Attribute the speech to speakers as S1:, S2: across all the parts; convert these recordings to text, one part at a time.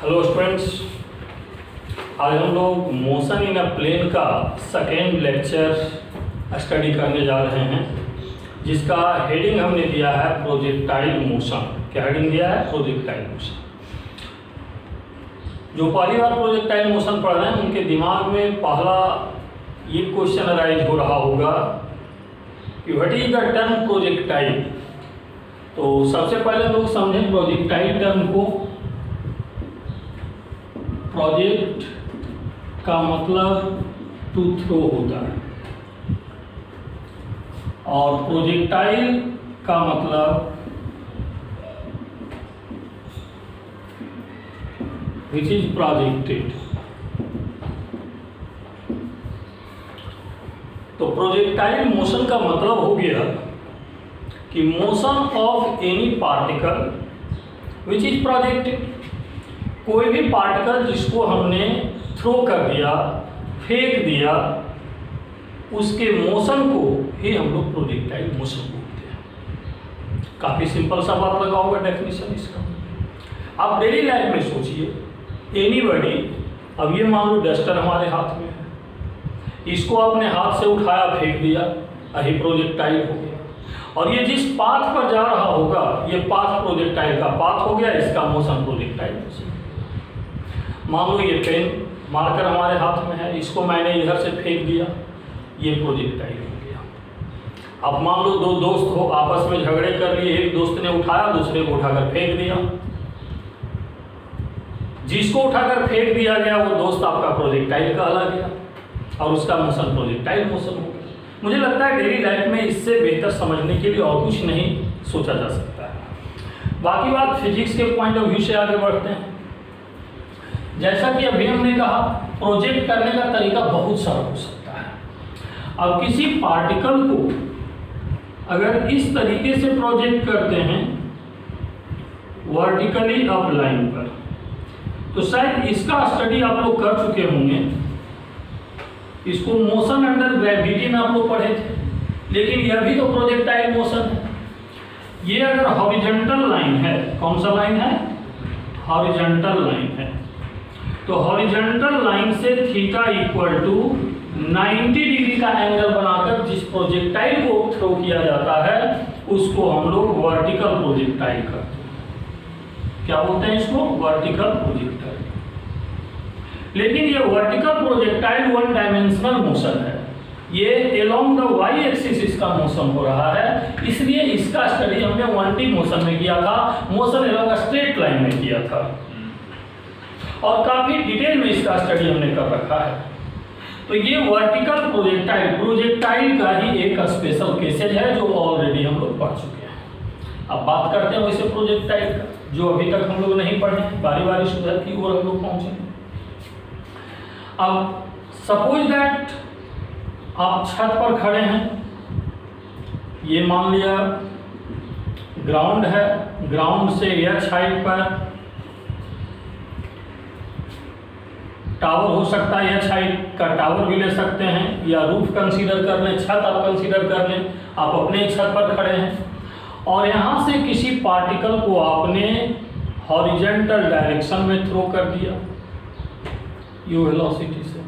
S1: Hello students, आज हम लोग मोशन इन अ प्लेन का सेकेंड लेक्चर स्टडी करने जा रहे हैं, जिसका हेडिंग हमने दिया है प्रोजेक्टाइल मोशन। क्या हेडिंग दिया है? Projectile motion. जो पहली बार प्रोजेक्टाइल मोशन पढ़ रहे हैं उनके दिमाग में पहला ये क्वेश्चन अराइज हो रहा होगा कि what is the term projectile. तो सबसे पहले लोग समझें प्रोजेक्टाइल टर्म को। प्रोजेक्ट का मतलब टू थ्रो होता है और प्रोजेक्टाइल का मतलब विच इज प्रोजेक्टेड। तो प्रोजेक्टाइल मोशन का मतलब हो गया कि motion of any particle which is projected. कोई भी पार्टिकल जिसको हमने थ्रो कर दिया, फेंक दिया, उसके मोशन को ही हम लोग प्रोजेक्टाइल मोशन बोलते हैं। काफ़ी सिंपल सा बात लगा होगा डेफिनेशन इसका। आप डेली लाइफ में सोचिए, एनीबॉडी, अब ये मान लो डस्टर हमारे हाथ में है, इसको अपने हाथ से उठाया, फेंक दिया, यही प्रोजेक्टाइल हो गया। और ये जिस पाथ पर जा रहा होगा, ये पाथ प्रोजेक्टाइल का पाथ हो गया, इसका मोशन प्रोजेक्टाइल मोशन। मान लो ये पेन मार्कर हमारे हाथ में है, इसको मैंने इधर से फेंक दिया, ये प्रोजेक्टाइल हो गया। अब मान लो दो दोस्त हो, आपस में झगड़े कर लिए, एक दोस्त ने उठाया, दूसरे को उठाकर फेंक दिया। जिसको उठाकर फेंक दिया गया वो दोस्त आपका प्रोजेक्टाइल कहला गया और उसका मोशन प्रोजेक्टाइल मोशन हो गया। मुझे लगता है डेली लाइफ में इससे बेहतर समझने के लिए और कुछ नहीं सोचा जा सकता है। बाकी बात फिजिक्स के पॉइंट ऑफ व्यू से आगे बढ़ते हैं। जैसा कि अभी हमने कहा, प्रोजेक्ट करने का तरीका बहुत सारा हो सकता है। अब किसी पार्टिकल को अगर इस तरीके से प्रोजेक्ट करते हैं वर्टिकली अप लाइन पर, तो शायद इसका स्टडी आप लोग कर चुके होंगे। इसको मोशन अंडर ग्रेविटी में आप लोग पढ़े थे, लेकिन यह भी तो प्रोजेक्टाइल मोशन है। ये अगर हॉरिजॉन्टल लाइन है, कौन सा लाइन है? हॉरिजॉन्टल लाइन है। तो हॉरिजॉन्टल लाइन से थीटा इक्वल टू 90 डिग्री का एंगल बनाकर जिस प्रोजेक्टाइल को थ्रो किया जाता है उसको हम लोग वर्टिकल प्रोजेक्टाइल करते हैं। क्या बोलते हैं इसको? Vertical projectile. लेकिन ये vertical projectile one dimensional motion है। ये अलोंग द वाई एक्सिस इसका मोशन हो रहा है, इसलिए इसका स्टडी हमने 1D मोशन में किया था, मोशन अलोंग स्ट्रेट लाइन में किया था और काफी डिटेल में इसका स्टडी हमने कर रखा है। तो ये वर्टिकल प्रोजेक्टाइल का ही एक स्पेशल केसेज है जो ऑलरेडी हम लोग पढ़ चुके हैं। अब बात करते हैं वैसे प्रोजेक्टाइल का, जो अभी तक हम लोग नहीं पढ़े, बारी बारी सुधर की ओर हम लोग पहुंचेंगे। अब सपोज दैट आप छत पर खड़े हैं, ये मान लिया ग्राउंड है, ग्राउंड से एच हाइट पर टावर हो सकता है, एच हाइट का टावर भी ले सकते हैं, या रूफ कंसीडर कर लें, छत आप कंसीडर कर लें। आप अपने छत पर खड़े हैं और यहाँ से किसी पार्टिकल को आपने हॉरिजॉन्टल डायरेक्शन में थ्रो कर दिया यू वेलोसिटी से।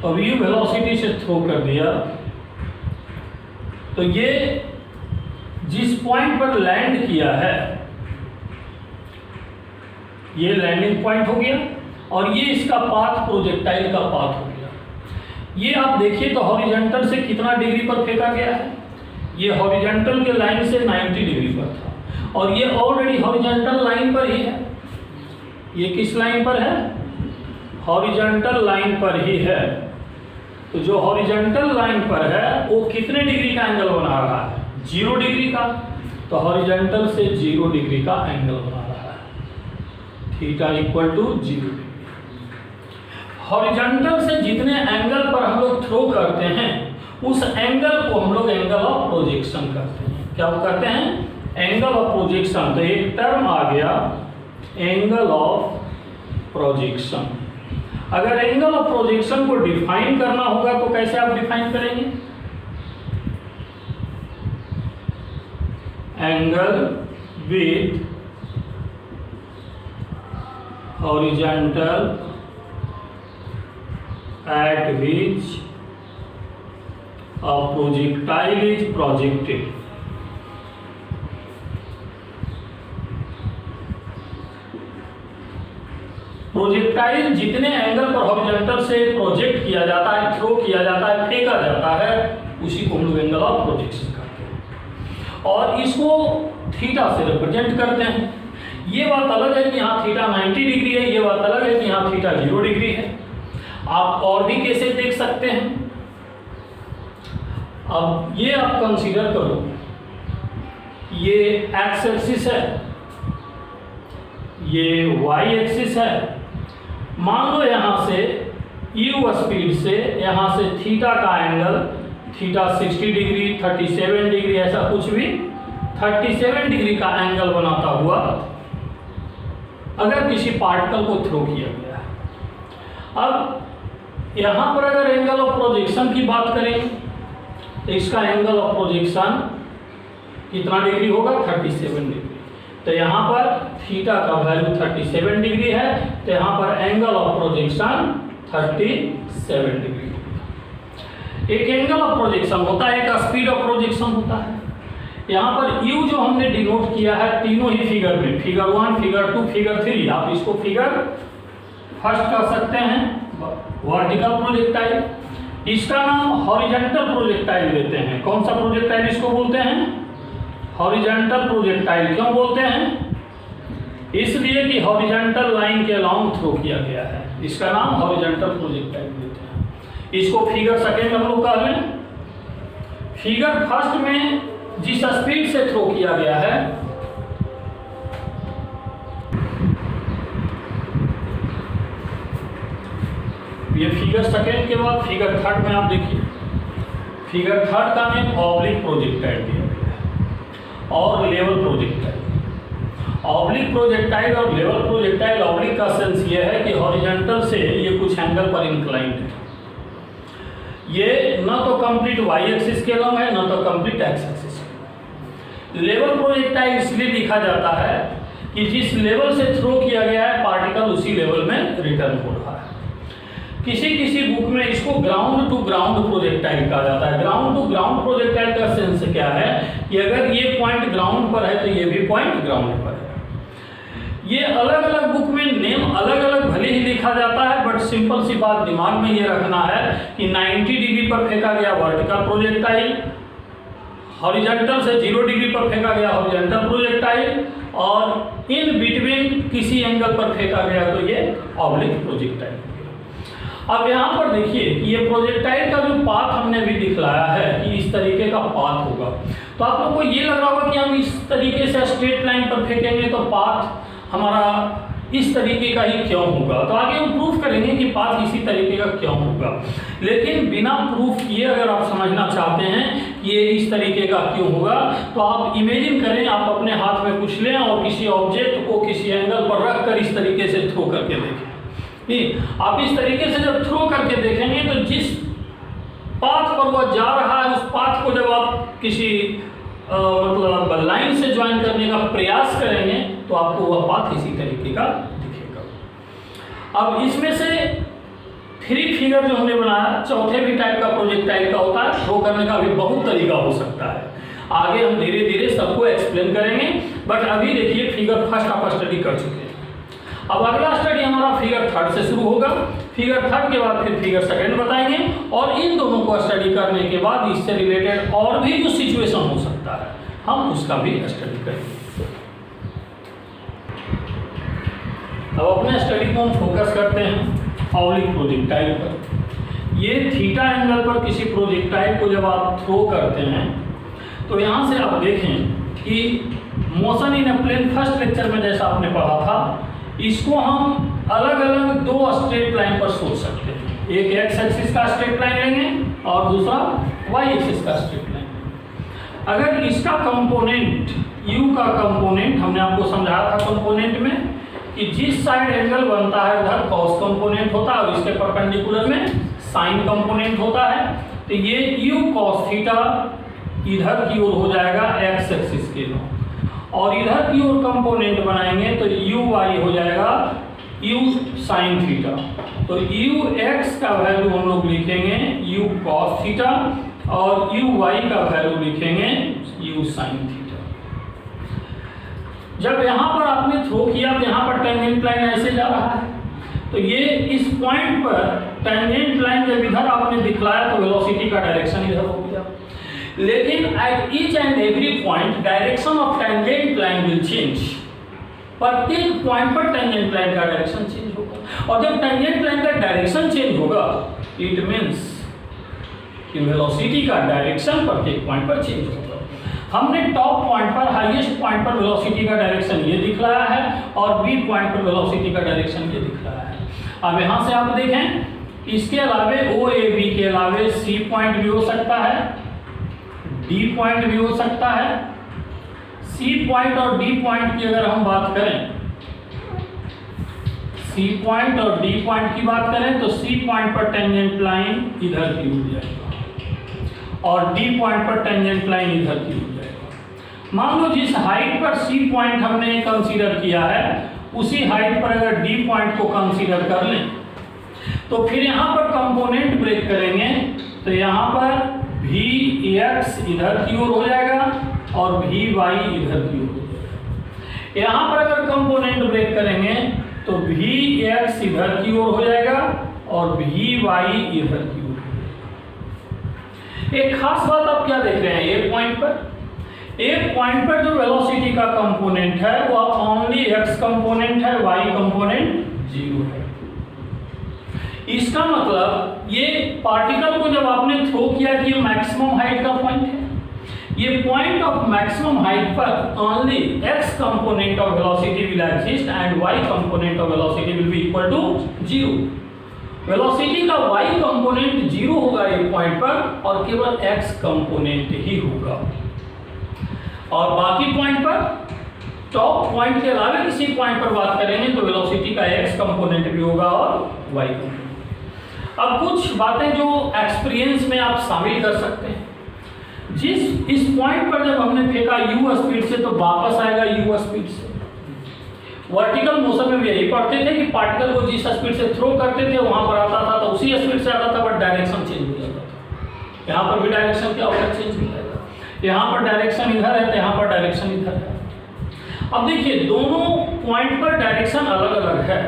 S1: अब यू वेलोसिटी से थ्रो कर दिया तो ये जिस पॉइंट पर लैंड किया है ये लैंडिंग पॉइंट हो गया और ये इसका पाथ प्रोजेक्टाइल का पाथ हो गया। ये आप देखिए तो हॉरिजॉन्टल से कितना डिग्री पर फेंका गया है? ये हॉरिजॉन्टल के लाइन से 90 डिग्री पर था और ये ऑलरेडी हॉरिजॉन्टल लाइन पर ही है। ये किस लाइन पर है? हॉरिजॉन्टल लाइन पर ही है। तो जो हॉरिजॉन्टल लाइन पर है वो कितने डिग्री का एंगल बना रहा है? 0 डिग्री का। तो हॉरिजॉन्टल से 0 डिग्री का एंगल बना रहा है, theta equal to 0 degree. Horizontal से जितने एंगल पर हम लोग थ्रो करते हैं उस एंगल को हम लोग एंगल ऑफ प्रोजेक्शन करते हैं। क्या करते हैं? Angle of projection. तो एक टर्म आ गया एंगल ऑफ प्रोजेक्शन। अगर एंगल ऑफ प्रोजेक्शन को डिफाइन करना होगा तो कैसे आप डिफाइन करेंगे? Angle with horizontal at which a projectile is projected. Projectile जितने एंगल पर हॉरिजॉन्टल से प्रोजेक्ट किया जाता है, थ्रो किया जाता है, फेंका जाता है, उसी को हम लोग एंगल ऑफ प्रोजेक्शन करते हैं और इसको थीटा से रिप्रेजेंट करते हैं। ये बात अलग है कि यहाँ थीटा 90 डिग्री है, ये बात अलग है कि यहाँ थीटा 0 डिग्री है। आप और भी कैसे देख सकते हैं? अब ये आप कंसीडर करो, ये एक्स एक्सिस है, ये वाई एक्सिस है। मान लो यहाँ से u स्पीड से यहाँ से थीटा का एंगल, थीटा 60 डिग्री, 37 डिग्री, ऐसा कुछ भी 37 डिग्री का एंगल बनाता हुआ अगर किसी पार्टिकल को थ्रो किया गया है। अब यहाँ पर अगर एंगल ऑफ प्रोजेक्शन की बात करें तो इसका एंगल ऑफ प्रोजेक्शन कितना डिग्री होगा? 37 डिग्री। तो यहाँ पर थीटा का वैल्यू 37 डिग्री है, तो यहाँ पर एंगल ऑफ प्रोजेक्शन 37 डिग्री। एक एंगल ऑफ प्रोजेक्शन होता है, एक स्पीड ऑफ प्रोजेक्शन होता है। यहाँ पर u जो हमने डिनोट किया है तीनों ही फिगर में, फिगर 1, फिगर 2, फिगर 3, आप इसको फिगर फर्स्ट कर सकते हैं, वर्टिकल प्रोजेक्टाइल। इसका नाम हॉरिजॉन्टल प्रोजेक्टाइल देते हैं। कौन सा प्रोजेक्टाइल इसको बोलते हैं? Horizontal projectile. क्यों बोलते हैं? इसलिए कि हॉरिजॉन्टल लाइन के अलोंग थ्रो किया गया है, इसका नाम हॉरिजॉन्टल प्रोजेक्टाइल देते हैं। इसको फिगर सेकेंड हम लोग कह लें। फिगर फर्स्ट में जिस स्पीड से थ्रो किया गया है ये फिगर सेकेंड के बाद फिगर थर्ड में आप देखिए, फिगर थर्ड का नाम ऑब्लिक प्रोजेक्टाइल दिया गया है और लेवल प्रोजेक्टाइल। ऑब्लिक प्रोजेक्टाइल और लेवल प्रोजेक्टाइल, ऑब्लिक का सेंस ये है कि हॉरिजॉन्टल से ये कुछ एंगल पर इंक्लाइंड है, ये न तो कंप्लीट वाई एक्सिस के लंब है न तो कंप्लीट एक्स एक्सिस के। लेवल प्रोजेक्टाइल इसलिए लिखा जाता है कि जिस लेवल से थ्रो किया गया है पार्टिकल उसी लेवल में रिटर्न हो रहा है। किसी किसी बुक में इसको ग्राउंड टू ग्राउंड प्रोजेक्टाइल कहा जाता है। ग्राउंड टू ग्राउंड प्रोजेक्टाइल का सेंस क्या है कि अगर ये पॉइंट ग्राउंड पर है तो ये भी पॉइंट ग्राउंड पर है। ये अलग अलग बुक में नेम अलग अलग भले ही लिखा जाता है, बट सिंपल सी बात दिमाग में ये रखना है कि 90 डिग्री पर फेंका गया वर्टिकल प्रोजेक्टाइल, हॉरिजॉन्टल से 0 डिग्री पर फेंका गया हॉरिजॉन्टल प्रोजेक्टाइल, और इन बिटवीन किसी एंगल पर फेंका गया तो ये ऑब्लिक प्रोजेक्टाइल। अब यहाँ पर देखिए कि ये प्रोजेक्टाइल का जो पाथ हमने भी दिखलाया है कि इस तरीके का पाथ होगा, तो आप लोग को ये लग रहा होगा कि हम इस तरीके से स्ट्रेट लाइन पर फेंकेंगे तो पाथ हमारा इस तरीके का ही क्यों होगा। तो आगे हम प्रूफ करेंगे कि पाथ इसी तरीके का क्यों होगा, लेकिन बिना प्रूफ किए अगर आप समझना चाहते हैं कि ये इस तरीके का क्यों होगा तो आप इमेजिन करें, आप अपने हाथ में कुछ लें और किसी ऑब्जेक्ट को किसी एंगल पर रख कर इस तरीके से थ्रो करके देखें। आप इस तरीके से जब थ्रो करके देखेंगे तो जिस पाथ पर वह जा रहा है उस पाथ को जब आप किसी मतलब लाइन से ज्वाइन करने का प्रयास करेंगे तो आपको वह पाथ इसी तरीके का दिखेगा। अब इसमें से 3 फिगर जो हमने बनाया, चौथे भी टाइप का प्रोजेक्टाइल का होता है, थ्रो करने का भी बहुत तरीका हो सकता है। आगे हम धीरे धीरे सबको एक्सप्लेन करेंगे, बट अभी देखिए फिगर फर्स्ट आप स्टडी कर चुके हैं। अब अगला स्टडी हमारा फिगर थर्ड से शुरू होगा, फिगर थर्ड के बाद फिर फिगर सेकंड बताएंगे, और इन दोनों को स्टडी करने के बाद इससे रिलेटेड और भी जो सिचुएशन हो सकता है हम उसका भी स्टडी करेंगे। अब अपने स्टडी को हम फोकस करते हैं ऑब्लिक प्रोजेक्टाइल पर। ये थीटा एंगल पर किसी प्रोजेक्टाइल को जब आप थ्रो करते हैं तो यहाँ से आप देखें कि motion in a plane first lecture में जैसा आपने पढ़ा था, इसको हम अलग अलग 2 स्ट्रेट लाइन पर सोच सकते हैं। एक एक्स एक्सिस का स्ट्रेट लाइन लेंगे और दूसरा वाई एक्सिस का स्ट्रेट लाइन। अगर इसका कंपोनेंट u का कंपोनेंट हमने आपको समझाया था कंपोनेंट में कि जिस साइड एंगल बनता है उधर कॉस कंपोनेंट होता है और इसके परपेंडिकुलर में साइन कंपोनेंट होता है, तो ये u cos थीटा इधर की ओर हो जाएगा एक्स एक्सिस के लिए, और इधर की ओर कंपोनेंट बनाएंगे तो u y हो जाएगा u sin थीटा। तो ux का वैल्यू हम लोग लिखेंगे u cos थीटा और uy का वैल्यू लिखेंगे u sin थीटा। जब यहाँ पर आपने थ्रो किया तो यहाँ पर टेंजेंट लाइन ऐसे जा रहा है, तो ये इस पॉइंट पर टेंजेंट लाइन जब इधर आपने दिखलाया तो वेलोसिटी का डायरेक्शन इधर हो गया। लेकिन at each and every point direction of tangent line will change. प्रत्येक पॉइंट पर टेंजेंट लाइन का डायरेक्शन चेंज होगा, और जब टेंजेंट लाइन का डायरेक्शन चेंज होगा इट मींस कि वेलोसिटी का डायरेक्शन प्रत्येक पॉइंट पर चेंज होगा। हमने टॉप पॉइंट पर, हाईएस्ट पॉइंट पर वेलोसिटी का डायरेक्शन ये दिखलाया है और बी पॉइंट पर वेलोसिटी का डायरेक्शन ये दिखलाया है। अब यहाँ से आप देखें, इसके अलावे ओ ए बी के अलावे सी पॉइंट भी हो सकता है, डी पॉइंट भी हो सकता है। सी पॉइंट और डी पॉइंट की अगर हम बात करें, सी पॉइंट और डी पॉइंट की बात करें तो सी पॉइंट पर टेंजेंट लाइन इधर की हो जाएगा और डी पॉइंट पर टेंजेंट लाइन इधर की हो जाएगा। मान लो जिस हाइट पर सी पॉइंट हमने कंसीडर किया है उसी हाइट पर अगर डी पॉइंट को कंसीडर कर लें तो फिर यहाँ पर कंपोनेंट ब्रेक करेंगे तो यहाँ पर भी एक्स इधर की ओर हो जाएगा और भी वाई इधर की ओर हो जाएगा। यहाँ पर अगर कंपोनेंट ब्रेक करेंगे तो भी एक्स इधर की ओर हो जाएगा और भी वाई इधर की ओर हो जाएगा। एक खास बात आप क्या देख रहे हैं, एक पॉइंट पर जो वेलोसिटी का कंपोनेंट है वो ओनली एक्स कंपोनेंट है, वाई कंपोनेंट जीरो है। इसका मतलब ये पार्टिकल को जब आपने थ्रो किया कि ये मैक्सिमम हाइट का पॉइंट है, ये पॉइंट ऑफ मैक्सिमम हाइट पर only x component of velocity will exist and y component of velocity will be equal to zero. Velocity का वाई कंपोनेंट जीरो होगा एक पॉइंट पर और केवल एक्स कंपोनेंट ही होगा, और बाकी पॉइंट पर, टॉप पॉइंट के अलावा किसी पॉइंट पर बात करेंगे तो वेलोसिटी का एक्स कंपोनेंट भी होगा और वाई कंपोनेंट। अब कुछ बातें जो एक्सपीरियंस में आप शामिल कर सकते हैं। इस पॉइंट पर जब हमने फेंका u स्पीड से तो वापस आएगा u स्पीड से। वर्टिकल मोशन में भी यही पढ़ते थे कि पार्टिकल को जिस स्पीड से थ्रो करते थे वहां पर आता था तो उसी स्पीड से आता था, बट डायरेक्शन चेंज हो जाता था। यहाँ पर भी डायरेक्शन क्या होगा, चेंज हो जाएगा। यहाँ पर डायरेक्शन इधर है तो यहाँ पर डायरेक्शन इधर है। अब देखिए दोनों पॉइंट पर डायरेक्शन अलग अलग है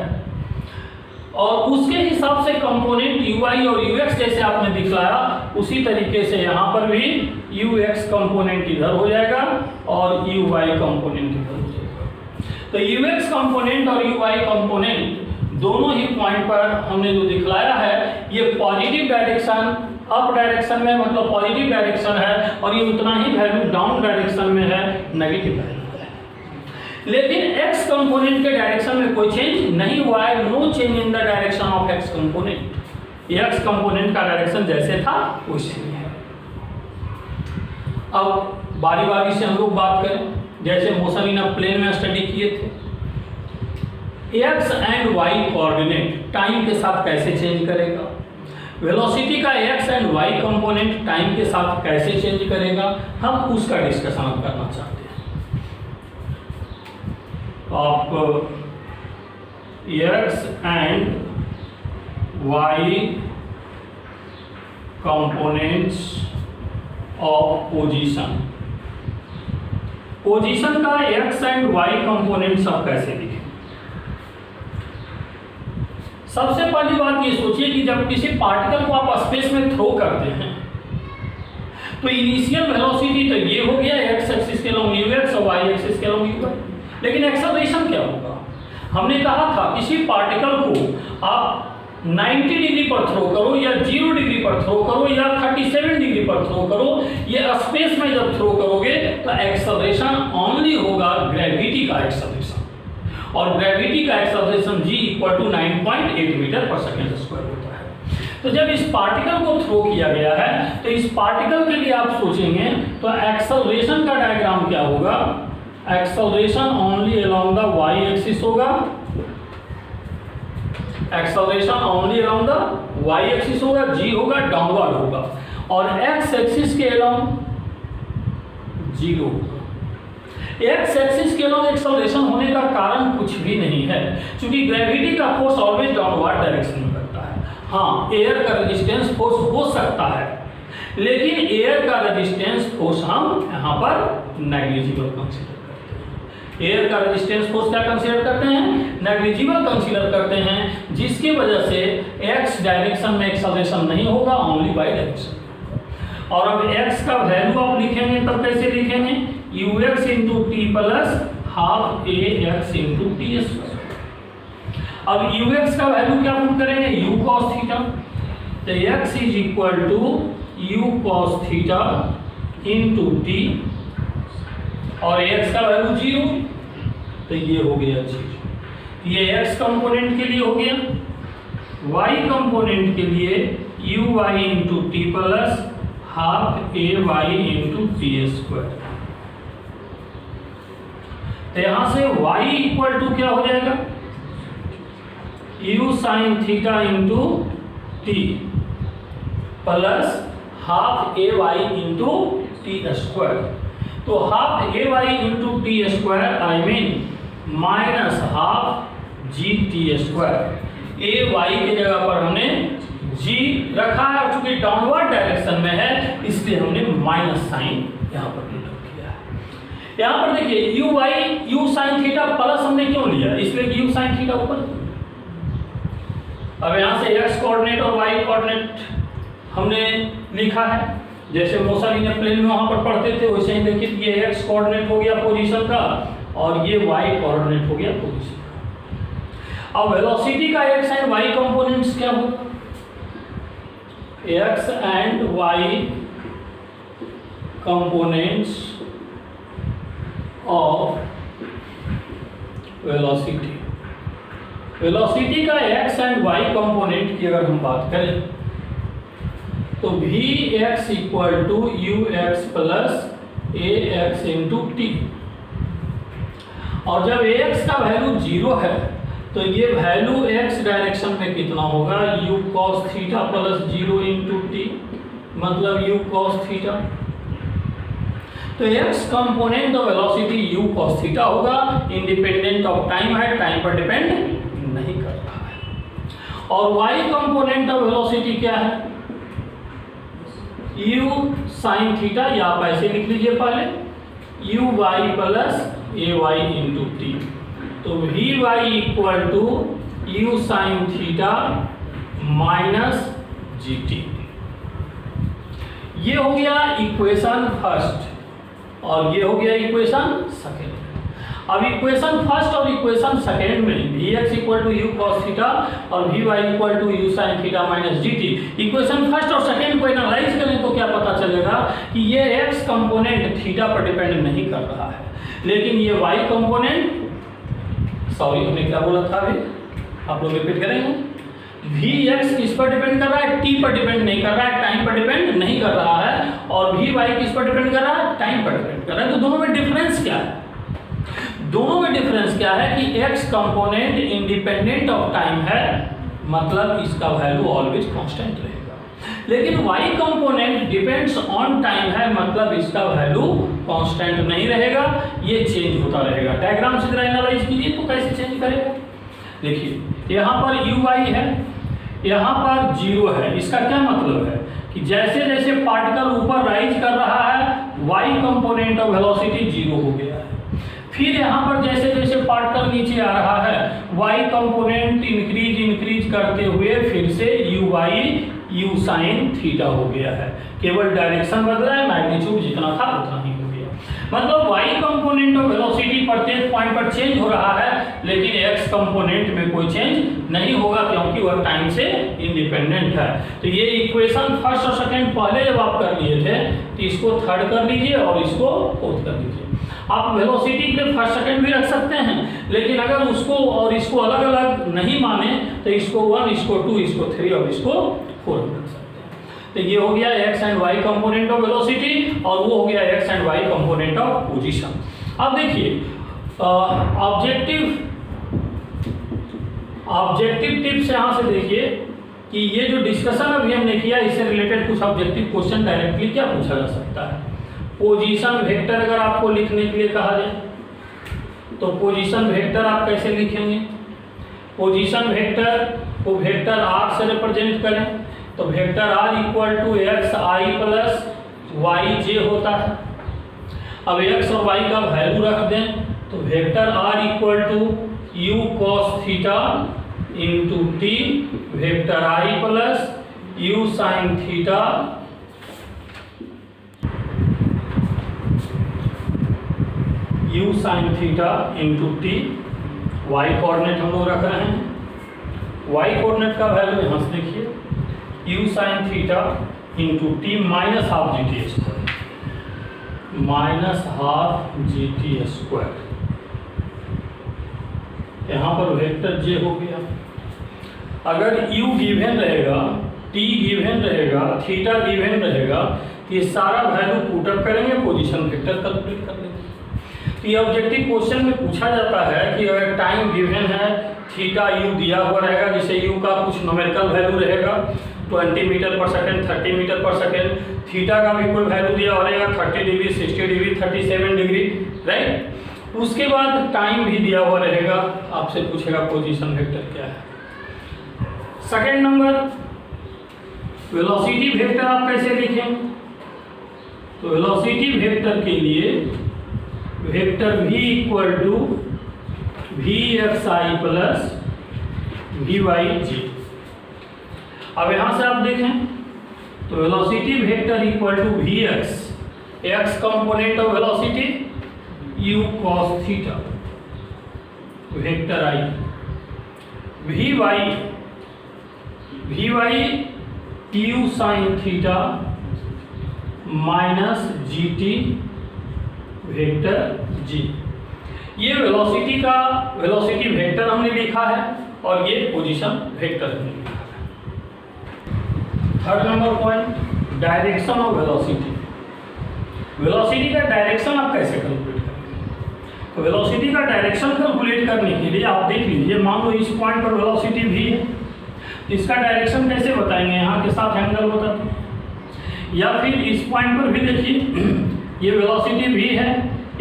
S1: और उसके हिसाब से कंपोनेंट ui और ux जैसे आपने दिखलाया उसी तरीके से यहाँ पर भी ux कंपोनेंट इधर हो जाएगा और uy कंपोनेंट इधर हो जाएगा। तो ux कंपोनेंट और uy कंपोनेंट दोनों ही पॉइंट पर हमने जो दिखलाया है ये पॉजिटिव डायरेक्शन, अप डायरेक्शन में मतलब पॉजिटिव डायरेक्शन है, और ये उतना ही वैल्यू डाउन डायरेक्शन में है, नेगेटिव वैल्यू है। लेकिन x कंपोनेंट के डायरेक्शन में कोई चेंज नहीं हुआ है, no change in the direction of x component. x component का डायरेक्शन जैसे था वैसे ही है। अब बारी बारी से हम लोग बात करें, जैसे मोशन इन अ प्लेन में स्टडी किए थे, x and y coordinate time के साथ कैसे चेंज करेगा, वेलोसिटी का x and y component time के साथ कैसे चेंज करेगा, हम उसका डिस्कशन हम करना चाहते हैं। आप x and y components of position का x एंड y कंपोनेंट्स आप कैसे लिखें। सबसे पहली बात ये सोचिए कि जब किसी पार्टिकल को आप स्पेस में थ्रो करते हैं तो इनिशियल वेलोसिटी तो ये हो गया x एक्सिस के लॉन्ग ux और y एक्सिस के लॉन्ग uy, लेकिन एक्सेलरेशन क्या होगा। हमने कहा था किसी पार्टिकल को आप 90 डिग्री पर थ्रो करो या 0 डिग्री पर थ्रो करो या 37 डिग्री पर थ्रो करो, ये स्पेस में जब थ्रो करोगे तो एक्सेलरेशन ओनली होगा ग्रेविटी का एक्सेलरेशन, और ग्रेविटी का acceleration g equal to 9.8 metre per second square होता है। तो जब इस पार्टिकल को थ्रो किया गया है तो इस पार्टिकल के लिए आप सोचेंगे तो एक्सेलरेशन का डायग्राम क्या होगा, acceleration only along the y axis होगा, acceleration only along the y axis होगा, g होगा, डाउनवर्ड होगा, और x एक्सिस के अलोंग 0 होगा। एक्स एक्सिस के अलॉन्ग एक्सेलरेशन होने का कारण कुछ भी नहीं है, क्योंकि ग्रेविटी का फोर्स ऑलवेज डाउनवर्ड डायरेक्शन में करता है। हाँ, एयर का रेजिस्टेंस फोर्स हो सकता है, लेकिन एयर का रेजिस्टेंस फोर्स हम यहाँ पर नेग्लिजिबल कंसीडर करते हैं। एयर का रेजिस्टेंस फोर्स क्या कंसीडर करते हैं? नेग्लिजिबल कंसीडर करते हैं, जिसकी वजह से एक्स डायरेक्शन में एक्सेलरेशन नहीं होगा, ओनली वाई डायरेक्शन। और अब x का वैल्यू आप लिखेंगे तब कैसे लिखेंगे? ux into T plus half A x into T square. अब ux का वैल्यू क्या पुट करेंगे? u cos theta. तो x is equal to u cos theta into T, और x का वैल्यू 0, तो ये हो गया 0। ये x कंपोनेंट के लिए हो गया। y कंपोनेंट के लिए uy into T plus half A Y into T square. तो यहां से y इक्वल टू क्या हो जाएगा? u sine theta into T plus half A Y into T square. तो half A Y into T square I mean minus half G T square. A Y की जगह पर हमने जी रखा है, चूंकि डाउनवर्ड डायरेक्शन में है इसलिए हमने माइनस साइन यहाँ पर किया है। यहाँ पर देखिए you why you sine theta plus हमने क्यों लिया? इसलिए कि यू साइन थीटा ऊपर। अब यहाँ से एक्स कोऑर्डिनेट और वाई कोऑर्डिनेट हमने लिखा है, जैसे मोशन इन प्लेन में वहां पर पढ़ते थे वैसे ही देखिए, ये एक्स कोऑर्डिनेट हो गया पोजीशन का और ये वाई कोऑर्डिनेट हो गया पोजीशन का। अब वेलोसिटी का एक्स एंड वाई कंपोनेंट्स क्या होगा? x and y components of velocity। Velocity का x एंड y कंपोनेंट की अगर हम बात करें तो vx equal to ux plus a x into T, और जब ax का वैल्यू 0 है तो ये वैल्यू x डायरेक्शन में कितना होगा? u cos theta plus 0 into T, मतलब u cos थीटा। तो x component of velocity u cos theta होगा, इंडिपेंडेंट ऑफ टाइम है, टाइम पर डिपेंड नहीं कर रहा है। और y कंपोनेंट ऑफ वेलोसिटी क्या है? u sin थीटा, या आप ऐसे लिख लीजिए पहले u y plus A Y into T. तो V Y equal to you sine theta minus ji T. ये हो गया इक्वेशन फर्स्ट और ये हो गया इक्वेशन सेकेंड। अब इक्वेशन फर्स्ट और इक्वेशन सेकेंड में V x equal to you cos theta और we Y equal to you sine theta minus ji T, equation first और सेकेंड को एनालाइज करें तो क्या पता चलेगा कि ये एक्स कंपोनेंट थीटा पर डिपेंड नहीं कर रहा है, लेकिन ये वाई कंपोनेंट, सॉरी हमने क्या बोला था अभी, आप लोग रिपीट करेंगे, वी एक्स किस पर डिपेंड कर रहा है? टी पर डिपेंड नहीं कर रहा है, टाइम पर डिपेंड नहीं कर रहा है, और वी वाई किस पर डिपेंड कर रहा है? टाइम पर डिपेंड कर रहा है। तो दोनों में डिफरेंस क्या है? दोनों में डिफरेंस क्या है कि x component independent of time है, मतलब इसका वैल्यू ऑलवेज कांस्टेंट रहेगा, लेकिन y component depends on time है, मतलब इसका वैल्यू कांस्टेंट नहीं रहेगा, ये चेंज होता रहेगा। डायग्राम से जरा एनालाइज कीजिए तो कैसे चेंज करेगा। देखिए यहाँ पर यू वाई है, यहाँ पर 0 है, इसका क्या मतलब है कि जैसे जैसे पार्टिकल ऊपर राइज कर रहा है वाई कंपोनेंट ऑफ वेलोसिटी 0 हो गया है, फिर यहाँ पर जैसे जैसे पार्टिकल नीचे आ रहा है वाई कंपोनेंट इंक्रीज करते हुए फिर से you why you sine theta हो गया है, केवल डायरेक्शन बदला है, मैग्नीट्यूड जितना था उतना ही हो गया। मतलब वाई कंपोनेंट ऑफ वेलोसिटी प्रत्येक पॉइंट पर चेंज हो रहा है, लेकिन एक्स कंपोनेंट में कोई चेंज नहीं होगा क्योंकि वह टाइम से इंडिपेंडेंट है। तो ये इक्वेशन फर्स्ट और सेकेंड पहले जब आप कर लिए थे तो इसको थर्ड कर लीजिए और इसको फोर्थ कर लीजिए। आप वेलोसिटी के फर्स्ट सेकेंड भी रख सकते हैं, लेकिन अगर उसको और इसको अलग अलग नहीं माने तो इसको 1, इसको 2, इसको 3 और इसको 4 रख सकते हैं। तो ये हो गया x and y component of velocity और वो हो गया x and y component of position. अब देखिए ऑब्जेक्टिव टिप्स यहाँ से देखिए कि ये जो डिस्कशन अभी हमने किया इससे रिलेटेड कुछ ऑब्जेक्टिव क्वेश्चन डायरेक्टली क्या पूछा जा सकता है। पोजीशन वेक्टर अगर आपको लिखने के लिए कहा जाए तो पोजीशन वेक्टर आप कैसे लिखेंगे? पोजीशन वेक्टर को वेक्टर r से रिप्रेजेंट करें तो vector r equal to X I plus Y J होता है। अब x और y का वैल्यू रख दें तो vector r equal to u cos theta into t vector i plus u sine theta u sine theta into t. y coordinate हम लोग रख रहे हैं, y कोऑर्डिनेट का वैल्यू यहाँ से देखिए u sine theta into t minus half G T square, minus half G T square. यहाँ पर वेक्टर जे हो गया। अगर u गिवन रहेगा, t गिवन रहेगा, थीटा गिवन रहेगा तो ये सारा वैल्यू पुटअप करेंगे, पोजीशन वेक्टर कैलकुलेट कर लेंगे। तो ये ऑब्जेक्टिव क्वेश्चन में पूछा जाता है कि अगर टाइम गिवन है, थीटा u दिया हुआ रहेगा, जैसे u का कुछ न्यूमेरिकल वैल्यू रहेगा 20 metre per second, 30 metre per second, theta का भी कोई वैल्यू दिया हुआ रहेगा 30 डिग्री, 60 डिग्री, 37 डिग्री, राइट। उसके बाद टाइम भी दिया हुआ रहेगा, आपसे पूछेगा पोजीशन वेक्टर क्या है। सेकेंड नंबर वेलोसिटी वेक्टर आप कैसे लिखें? तो वेलोसिटी वेक्टर के लिए vector v equal to v x I plus v y j. अब यहां से आप देखें तो velocity vector equal to v x, x component of velocity u cos theta vector i, v y u sine theta minus ji t vector j. ये velocity का velocity vector हमने लिखा है और ये पोजीशन वेक्टर हमने लिखा है। Third number point direction of velocity. Velocity का डायरेक्शन आप कैसे कैलकुलेट करेंगे? तो वेलोसिटी का डायरेक्शन कैलकुलेट करने के लिए आप देख लीजिए, मान लो इस पॉइंट पर वेलोसिटी v है, इसका डायरेक्शन कैसे बताएंगे? यहाँ के साथ एंगल बताते हैं, या फिर इस पॉइंट पर भी देखिए ये वेलोसिटी v है,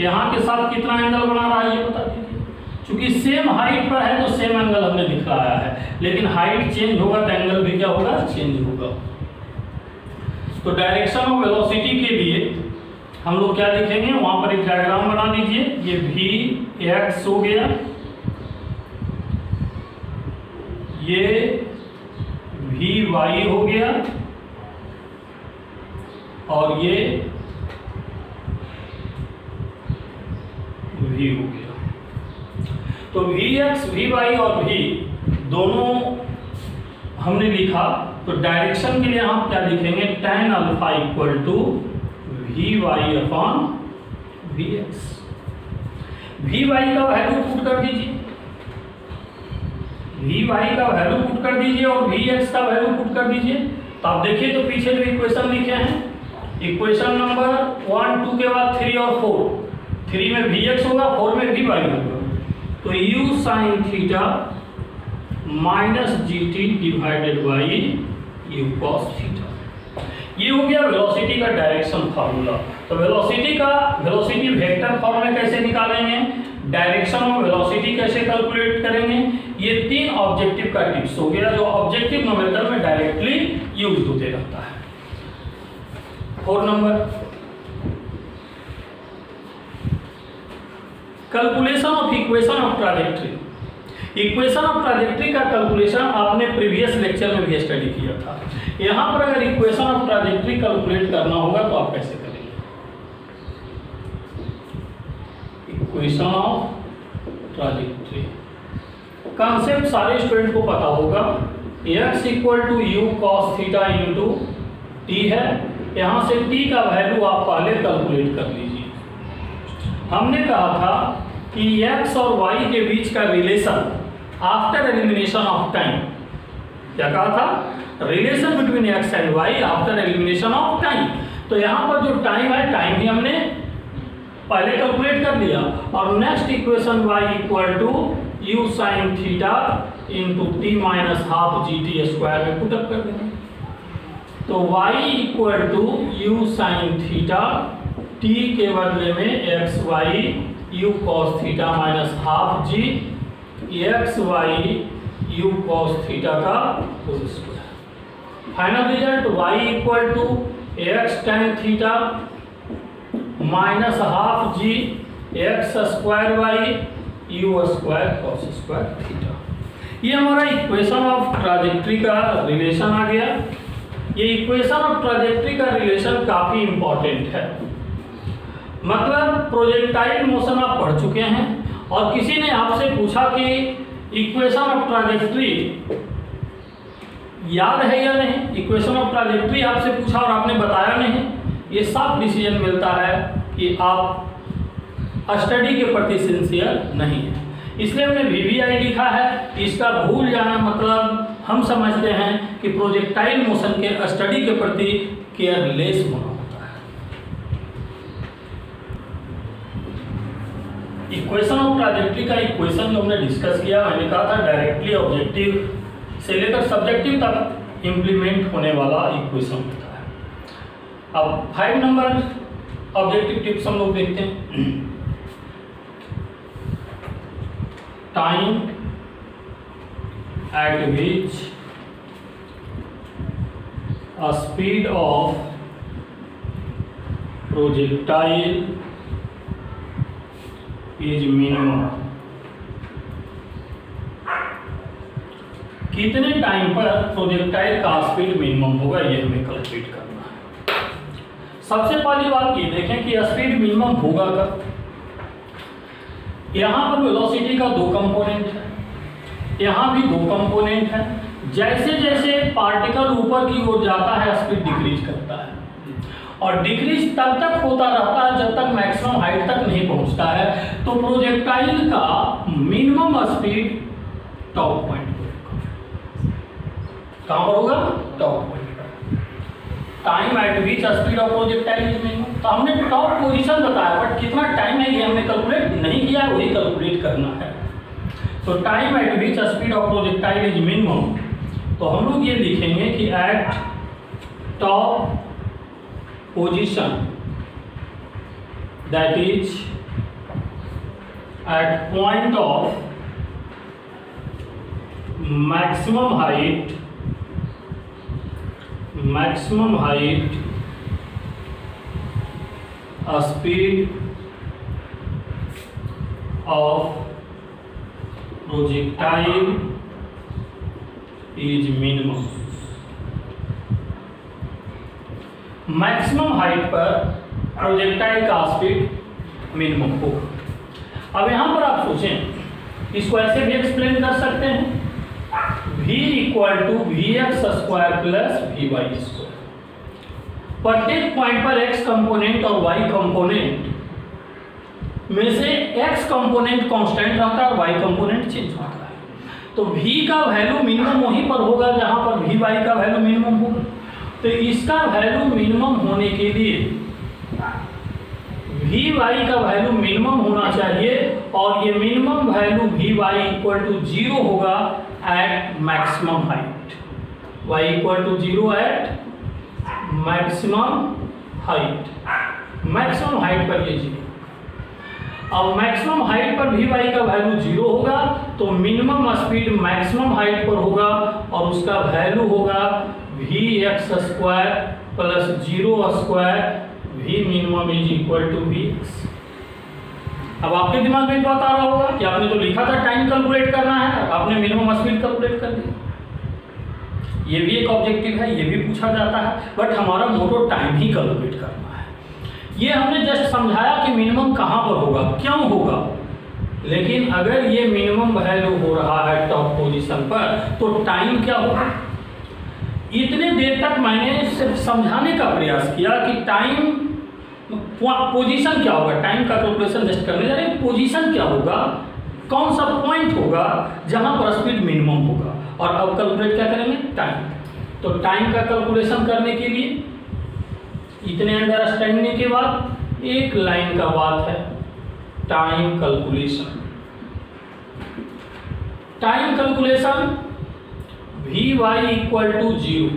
S1: यहाँ के साथ कितना एंगल बना रहा है ये बता दीजिए। चूंकि सेम हाइट पर है तो सेम एंगल हमने दिखाया है, लेकिन हाइट चेंज होगा तो एंगल भी क्या होगा? चेंज होगा। तो डायरेक्शन ऑफ वेलोसिटी के लिए हम लोग क्या लिखेंगे? वहां पर एक डायग्राम बना दीजिए, ये वी एक्स हो गया, ये वी वाई हो गया और ये v हो गया। तो वी एक्स, वी वाई और v दोनों हमने लिखा, तो डायरेक्शन के लिए हम क्या लिखेंगे? tan alpha equal to v y upon v x. V y का वैल्यू पुट कर दीजिए, वी वाई का वैल्यू पुट कर दीजिए और वी एक्स का वैल्यू पुट कर दीजिए। तो आप देखिए तो पीछे जो इक्वेशन लिखे हैं, इक्वेशन नंबर 1, 2 के बाद 3 और 4, 3 में वी एक्स होगा, 4 में वी वाई होगा। तो u sine theta minus G T divided by u cos theta. ये हो गया वेलोसिटी का डायरेक्शन फार्मूला। तो वेलोसिटी वेक्टर फॉर्म में कैसे निकालेंगे, डायरेक्शन ऑफ वेलोसिटी कैसे कैलकुलेट करेंगे, ये 3 ऑब्जेक्टिव का टिप्स हो गया जो ऑब्जेक्टिव न्यूमेरिकल में डायरेक्टली यूज होते रहता है। 4 number calculation of equation of trajectory. Equation of trajectory का कैलकुलेशन आपने प्रीवियस लेक्चर में भी स्टडी किया था। यहाँ पर अगर इक्वेशन ऑफ ट्रैजेक्टरी कैलकुलेट करना होगा तो आप कैसे करेंगे? इक्वेशन ऑफ ट्रैजेक्टरी कॉन्सेप्ट सारे स्टूडेंट को पता होगा। x equal to you cos theta into t है, यहाँ से t का वैल्यू आप पहले कैलकुलेट कर लीजिए। हमने कहा था कि x और y के बीच का relation after elimination of time, क्या कहा था? Relation between x and y after elimination of time. तो यहाँ पर जो टाइम है, टाइम भी हमने पहले कैलकुलेट कर लिया और next equation y equal to you sine theta into t minus half G T square में पुटअप कर देंगे। तो y equal to you sine theta t के बदले में x by u cos theta minus half g x by u cos theta का whole square. Final result y equal to x tan theta minus half g x square by u square cos square theta. ये हमारा equation of trajectory का relation आ गया। ये equation of trajectory का relation काफी important है। मतलब प्रोजेक्टाइल मोशन आप पढ़ चुके हैं और किसी ने आपसे पूछा कि इक्वेशन ऑफ ट्राजेक्ट्री याद है या नहीं, इक्वेशन ऑफ ट्राजेक्ट्री आपसे पूछा और आपने बताया नहीं, ये साफ डिसीजन मिलता है कि आप स्टडी के प्रति सिंसियर नहीं है। इसलिए हमने VVI लिखा है। इसका भूल जाना मतलब हम समझते हैं कि प्रोजेक्टाइल मोशन के स्टडी के प्रति केयरलेस होना होता है। इक्वेशन ऑफ ट्राजेक्ट्री का इक्वेशन जो हमने डिस्कस किया, मैंने कहा था डायरेक्टली ऑब्जेक्टिव से लेकर सब्जेक्टिव तक इंप्लीमेंट होने वाला इक्वेशन होता है। अब 5 नंबर ऑब्जेक्टिव टिप्स हम लोग देखते हैं। Time at which speed of projectile is minimum. कितने टाइम पर प्रोजेक्टाइल का स्पीड मिनिमम होगा, ये हमें कैलकुलेट करना है। सबसे पहली बात ये देखें कि स्पीड मिनिमम होगा कब। यहाँ पर वेलोसिटी का 2 कंपोनेंट है, यहाँ भी 2 कंपोनेंट है। जैसे जैसे पार्टिकल ऊपर की ओर जाता है स्पीड डिक्रीज करता है और डिक्रीज तब तक होता रहता है जब तक मैक्सिमम हाइट तक नहीं पहुँचता है। तो प्रोजेक्टाइल का मिनिमम स्पीड टॉप पॉइंट पर कहाँ पर होगा, टॉप पॉइंट पर। Time at which speed of projectile is minimum. तो हमने टॉप पोजीशन बताया, बट कितना टाइम है ये हमने कैलकुलेट नहीं किया, वही कैलकुलेट करना है। तो time at which speed of projectile is minimum, तो हम लोग ये लिखेंगे कि at top position that is at point of maximum height speed of projectile is minimum। Maximum height पर प्रोजेक्टाइल का स्पीड मिनिमम होगा। अब यहां पर आप सोचें, इसको ऐसे भी एक्सप्लेन कर सकते हैं, v equal to vx square plus vy square. प्रत्येक पॉइंट पर x कंपोनेंट और y कंपोनेंट में से x कंपोनेंट कांस्टेंट रहता है और y कंपोनेंट चेंज होता है। तो v का वैल्यू मिनिमम वहीं पर होगा जहां पर vy का वैल्यू मिनिमम होगा। तो इसका वैल्यू मिनिमम होने के लिए vy का वैल्यू मिनिमम होना चाहिए और ये minimum value vy equal to 0 होगा at maximum height. y equal to 0 at maximum height. Maximum height पर ये 0। अब मैक्सिमम हाइट पर vy का वैल्यू 0 होगा तो मिनिमम स्पीड मैक्सिमम हाइट पर होगा और उसका वैल्यू होगा vx square plus 0 square v minimum is equal to vx। अब आपके दिमाग में बात आ रहा होगा कि आपने तो लिखा था टाइम कैलकुलेट करना है, आपने मिनिमम स्पीड कैलकुलेट कर दिया। ये भी एक ऑब्जेक्टिव है, ये भी पूछा जाता है, बट हमारा मोटो टाइम ही कैलकुलेट करना है। ये हमने जस्ट समझाया कि मिनिमम कहाँ पर होगा, क्यों होगा, लेकिन अगर ये मिनिमम वैल्यू हो रहा है टॉप पोजीशन पर तो टाइम क्या होगा। इतने देर तक मैंने सिर्फ समझाने का प्रयास किया कि टाइम पोजीशन क्या होगा, टाइम का कैलकुलेशन जस्ट करने जा रहे हैं। पोजीशन क्या होगा, कौन सा पॉइंट होगा जहां पर स्पीड मिनिमम होगा, और अब कैलकुलेट क्या करेंगे, टाइम। तो टाइम का कैलकुलेशन करने के लिए इतने अंडरस्टैंडिंग के बाद एक लाइन का बात है, time calculation. Time calculation vy equal to 0।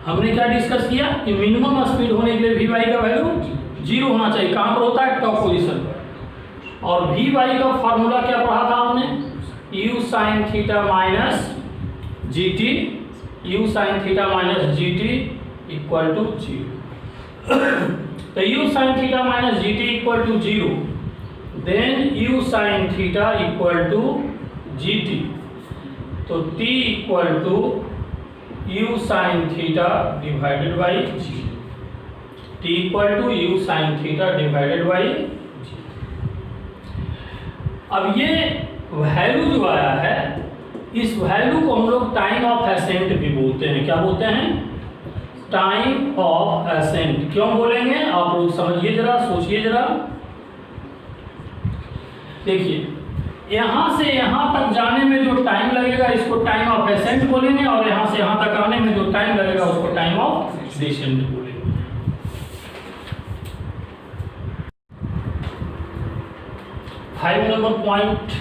S1: हमने क्या डिस्कस किया कि मिनिमम स्पीड होने के लिए vy का वैल्यू जीरो होना चाहिए। कहाँ पर होता है? टॉप पोजीशन पर। और वी वाई का फॉर्मूला क्या पढ़ा था हमने? U sine theta minus ji t, u sine theta minus ji t equal to zero. तो u sine theta minus ji t equal to zero, then u sine theta equal to g t. तो t equal to you sine theta divided by g, t equal to you sine theta divided by g. अब ये value जो आया है, इस value को हम लोग टाइम ऑफ एसेंट भी बोलते हैं। क्या बोलते हैं? Time of accent. क्यों बोलेंगे आप लोग समझिए जरा, सोचिए जरा। देखिए, यहां से यहां तक जाने में जो टाइम लगेगा इसको टाइम ऑफ एसेंट बोलेंगे, और यहां से यहां तक आने में जो टाइम लगेगा उसको टाइम ऑफ डिसेंट बोलेंगे। 5 नंबर पॉइंट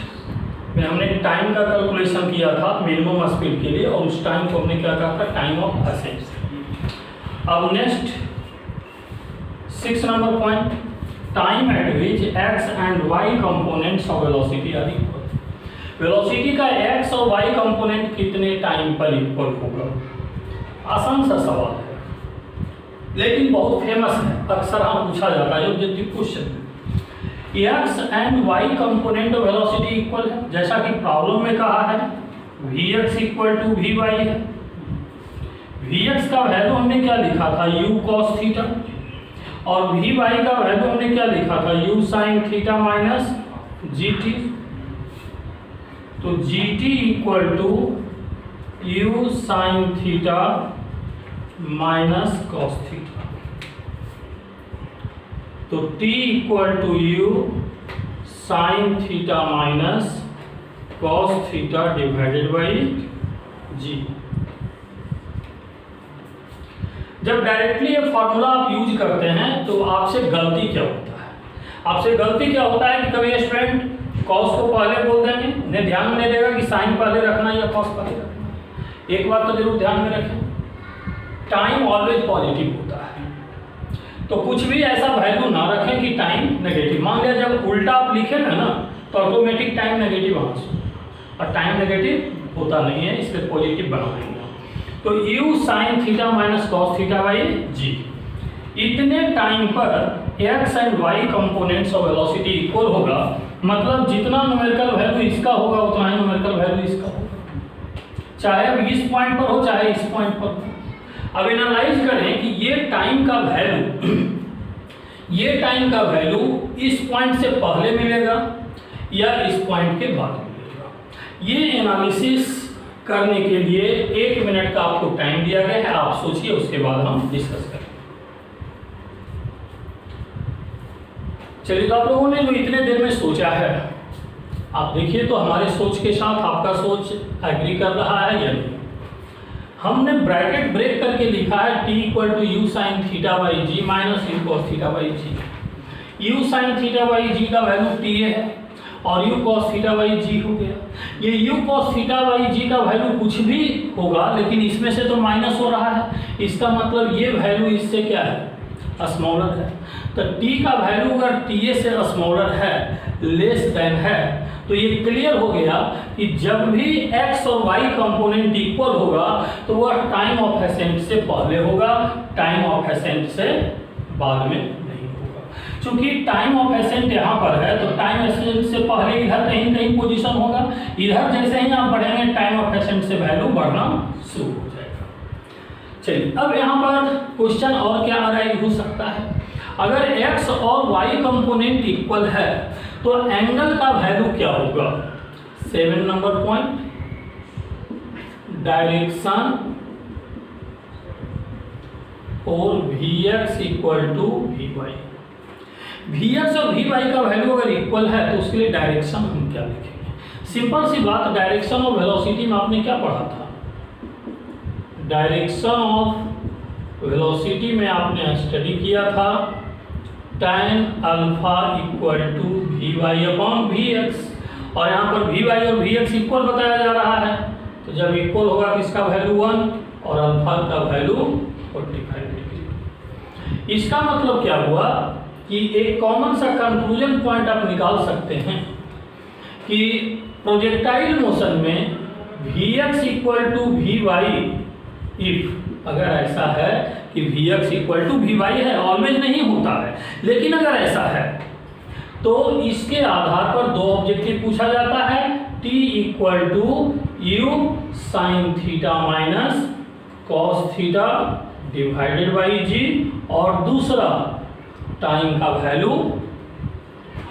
S1: में हमने टाइम का कैलकुलेशन किया था मिनिमम स्पीड के लिए, और उस टाइम को हमने क्या कहा था? Time of ascent. अब next 6 number point, time at which x and y components of velocity are equal. Velocity का एक्स और वाई कंपोनेंट कितने टाइम पर इक्वल होगा? आसान सा सवाल है, लेकिन बहुत फेमस है, अक्सर हम पूछा जाता है objective question. X and y component of velocity equal है, जैसा कि प्रॉब्लम में कहा है v x equal to v y है। वी एक्स का वैल्यू हमने क्या लिखा था? यू कॉस थीटा, और वी वाई का वैल्यू हमने क्या लिखा था? यू साइन थीटा माइनस जी टी। तो g t equal to you sine theta minus cos theta. तो t equal to you sine theta minus cos theta divided by g. जब directly ये formula आप यूज करते हैं तो आपसे गलती क्या होता है? आपसे गलती क्या होता है कि कभी स्टूडेंट कॉस को पहले बोल देंगे, उन्हें ध्यान में नहीं देगा कि साइन पहले रखना है या कॉस पहले रखना। एक बात तो जरूर ध्यान में रखें, टाइम ऑलवेज पॉजिटिव होता है। तो कुछ भी ऐसा वैल्यू ना रखें कि टाइम नेगेटिव। मान लिया जब उल्टा आप लिखेंगे ना तो ऑटोमेटिक टाइम नेगेटिव आ सकता है, और टाइम नेगेटिव होता नहीं है, इसलिए पॉजिटिव बनाएंगे। तो u sine theta minus cos theta by g. इतने टाइम पर x and y components of velocity equal होगा, मतलब जितना न्यूमेरिकल वैल्यू इसका होगा उतना ही न्यूमेरिकल वैल्यू इसका होगा, चाहे अब इस पॉइंट पर हो चाहे इस पॉइंट पर हो। अब एनालाइज करें कि ये टाइम का वैल्यू ये टाइम का वैल्यू इस पॉइंट से पहले मिलेगा या इस पॉइंट के बाद मिलेगा। ये एनालिसिस करने के लिए 1 मिनट का आपको टाइम दिया गया है, आप सोचिए, उसके बाद हम डिस्कस करें। चलिए, तो आप लोगों ने जो इतने देर में सोचा है, आप देखिए तो हमारे सोच के साथ आपका सोच एग्री कर रहा है या नहीं। हमने ब्रैकेट ब्रेक करके लिखा है t equal to you sine theta by g minus u cos theta by g. U sine theta by g का वैल्यू t है और u cos theta by g हो गया। ये u cos theta by g का value कुछ भी होगा, लेकिन इसमें से तो माइनस हो रहा है, इसका मतलब ये वैल्यू इससे क्या है? स्मॉलर है। तो t का वैल्यू अगर TA से स्मॉलर है, लेस देन है, तो ये क्लियर हो गया कि जब भी x और y कंपोनेंट इक्वल होगा तो वह टाइम ऑफ एसेंट से पहले होगा, टाइम ऑफ एसेंट से बाद में नहीं होगा। चूंकि टाइम ऑफ एसेंट यहाँ पर है तो टाइम एसेंट से पहले इधर कहीं कहीं पोजीशन होगा, इधर जैसे ही आप बढ़ेंगे टाइम ऑफ एसेंट से वैल्यू बढ़ना शुरू हो जाएगा। चलिए, अब यहाँ पर क्वेश्चन और क्या अराइज हो सकता है? अगर x और y कंपोनेंट इक्वल है तो एंगल का वैल्यू क्या होगा? 7 नंबर पॉइंट, डायरेक्शन और Vx equal to Vy। Vx और Vy का वैल्यू अगर इक्वल है तो उसके लिए डायरेक्शन हम क्या लिखेंगे? सिंपल सी बात, डायरेक्शन ऑफ वेलोसिटी में आपने क्या पढ़ा था? डायरेक्शन ऑफ वेलोसिटी में आपने स्टडी किया था tan alpha equal to v y upon v x, और यहाँ पर वी वाई और वी एक्स इक्वल बताया जा रहा है। तो जब इक्वल होगा किसका वैल्यू 1 और अल्फा का वैल्यू 45 डिग्री। इसका मतलब क्या हुआ कि एक कॉमन सा कंक्लूजन पॉइंट आप निकाल सकते हैं कि प्रोजेक्टाइल मोशन में Vx equal to Vy, if अगर ऐसा है कि Vx इक्वल टू Vy है, ऑलवेज नहीं होता है, लेकिन अगर ऐसा है तो इसके आधार पर दो ऑब्जेक्टिव पूछा जाता है, t equal to u sine theta minus cos theta divided by g, और दूसरा टाइम का वैल्यू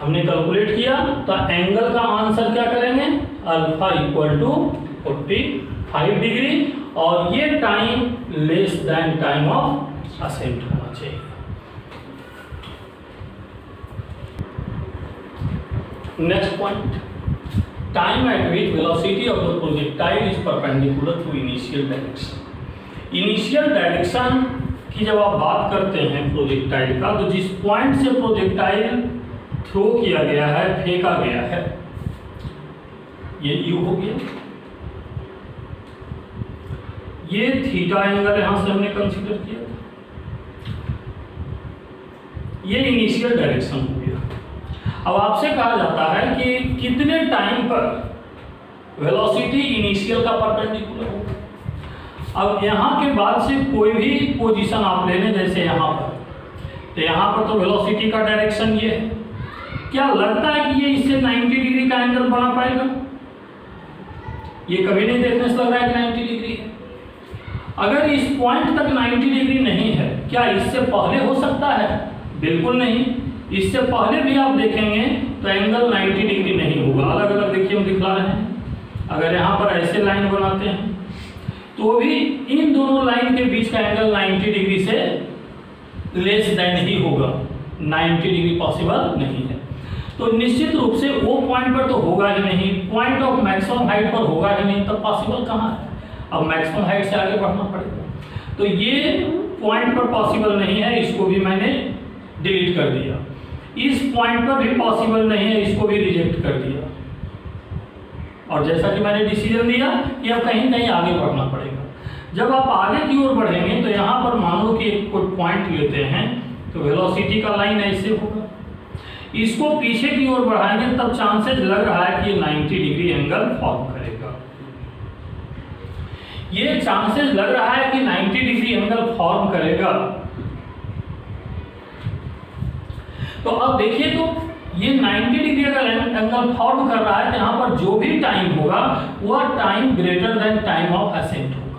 S1: हमने कैलकुलेट किया तो एंगल का आंसर क्या करेंगे, अल्फा इक्वल टू 45 डिग्री, और ये time less than time of ascent होना चाहिए। Next point, time at which velocity of the projectile is perpendicular to initial direction. Initial direction की जब आप बात करते हैं प्रोजेक्टाइल का, तो जिस पॉइंट से प्रोजेक्टाइल थ्रो किया गया है, फेंका गया है, ये यू हो गया, ये थीटा एंगल यहां से हमने कंसीडर किया था, ये इनिशियल डायरेक्शन हो गया। अब आपसे कहा जाता है कि कितने टाइम पर वेलोसिटी इनिशियल का परपेंडिकुलर होगा। अब यहाँ के बाद से कोई भी पोजीशन आप ले लें, जैसे यहाँ पर, तो यहाँ पर तो वेलोसिटी का डायरेक्शन ये है, क्या लगता है कि ये इससे 90 डिग्री का एंगल बना पाएगा? ये कभी नहीं देखने से लग रहा है कि 90 डिग्री है। अगर इस पॉइंट तक 90 डिग्री नहीं है, क्या इससे पहले हो सकता है? बिल्कुल नहीं। इससे पहले भी आप देखेंगे तो एंगल 90 डिग्री नहीं होगा। अलग अलग देखिए हम दिखला रहे हैं। अगर यहाँ पर ऐसे लाइन बनाते हैं तो भी इन दोनों लाइन के बीच का एंगल 90 डिग्री से लेस देन ही होगा, 90 डिग्री पॉसिबल नहीं है। तो निश्चित रूप से वो पॉइंट पर तो होगा ही नहीं, पॉइंट ऑफ मैक्सिमम हाइट पर होगा ही नहीं, तब पॉसिबल कहाँ है? अब मैक्सिमम हाइट से आगे बढ़ना पड़ेगा। तो ये पॉइंट पर पॉसिबल नहीं है, इसको भी मैंने डिलीट कर दिया। इस पॉइंट पर भी पॉसिबल नहीं है, इसको भी रिजेक्ट कर दिया। और जैसा कि मैंने डिसीजन दिया कि अब कहीं कहीं आगे बढ़ना पड़ेगा। जब आप आगे की ओर बढ़ेंगे तो यहाँ पर मान लो कि एक कोई पॉइंट लेते हैं, तो वेलोसिटी का लाइन ऐसे होगा, इसको पीछे की ओर बढ़ाएंगे तब चांसेस लग रहा है कि ये 90 डिग्री एंगल फॉर्म करेगा। ये चांसेस लग रहा है कि 90 डिग्री एंगल फॉर्म करेगा। तो अब देखिए, तो ये 90 डिग्री अगर एंगल फॉर्म कर रहा है तो यहाँ पर जो भी टाइम होगा वह time greater than time of ascent होगा।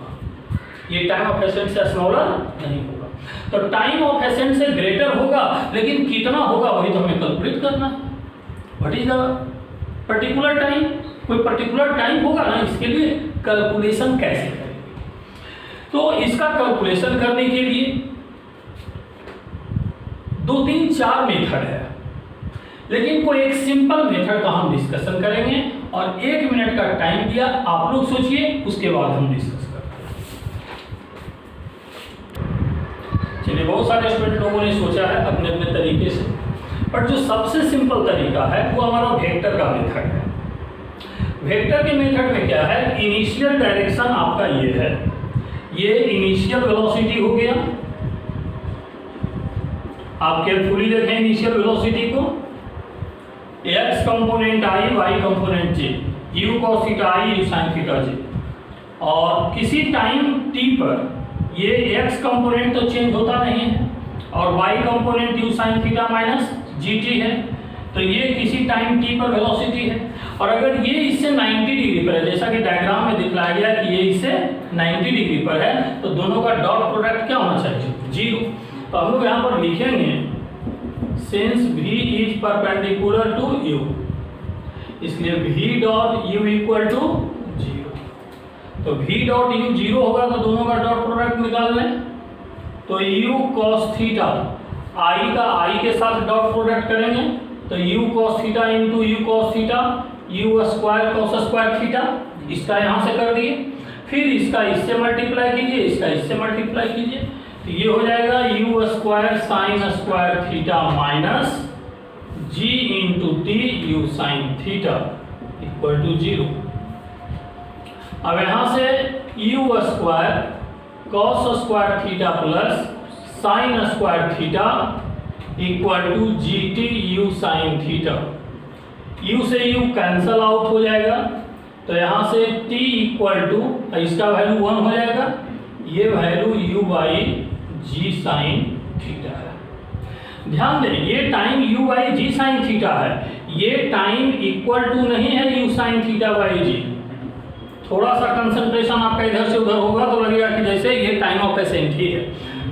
S1: ये टाइम ऑफ असेंट से स्मॉलर नहीं होगा। तो टाइम ऑफ असेंट से ग्रेटर होगा, लेकिन कितना होगा वही तो हमें कैलकुलेट करना है। What is the particular time? कोई पर्टिकुलर टाइम होगा ना, इसके लिए कैलकुलेशन कैसे करेंगे? तो इसका कैलकुलेशन करने के लिए 2 3 4 मेथड है, लेकिन कोई एक सिंपल मेथड का हम डिस्कशन करेंगे। और 1 मिनट का टाइम दिया, आप लोग सोचिए, उसके बाद हम डिस्कस करते हैं। चलिए, बहुत सारे स्टूडेंट लोगों ने सोचा है अपने अपने तरीके से, बट जो सबसे सिंपल तरीका है वो हमारा वेक्टर का मेथड है। वेक्टर के मेथड में क्या है, इनिशियल डायरेक्शन आपका ये है, ये इनिशियल वेलोसिटी हो गया। आप केयरफुली देखें इनिशियल वेलोसिटी को, x component i, y component j, u cos theta i, u sin theta j। और किसी टाइम t पर ये x कंपोनेंट तो चेंज होता नहीं है, और y component u sin theta minus gt है, तो ये किसी टाइम t पर वेलोसिटी है। और अगर ये इससे 90 डिग्री पर है, जैसा कि डायग्राम में दिखलाया गया कि ये इससे 90 डिग्री पर है, तो दोनों का डॉट प्रोडक्ट क्या होना चाहिए? 0। तो हम लोग यहाँ पर लिखेंगे since v is perpendicular to u, इसलिए v dot u equal to 0। तो v डॉट u 0 होगा तो दोनों का डॉट प्रोडक्ट निकाल लें। तो u cos थीटा i का i के साथ डॉट प्रोडक्ट करेंगे, तो u cos theta into u cos theta, u square cos square theta, इसका यहाँ से कर दिए। फिर इसका इससे मल्टीप्लाई कीजिए, इसका इससे मल्टीप्लाई कीजिए, तो ये हो जाएगा u square sine square theta minus g into t u sine theta equal to 0। अब यहाँ से u square cos square theta plus sine square theta equal to g t u sine theta. U से u cancel out हो जाएगा, तो यहाँ से t equal to इसका वैल्यू 1 हो जाएगा, ये value u by g sine theta है। ध्यान दें ये time u by g sine theta है, ये टाइम इक्वल टू नहीं है u साइन थीटा बाई जी। थोड़ा सा कंसंट्रेशन आपका इधर से उधर होगा तो लगेगा कि जैसे ये टाइम ऑफ एसेंट ही है।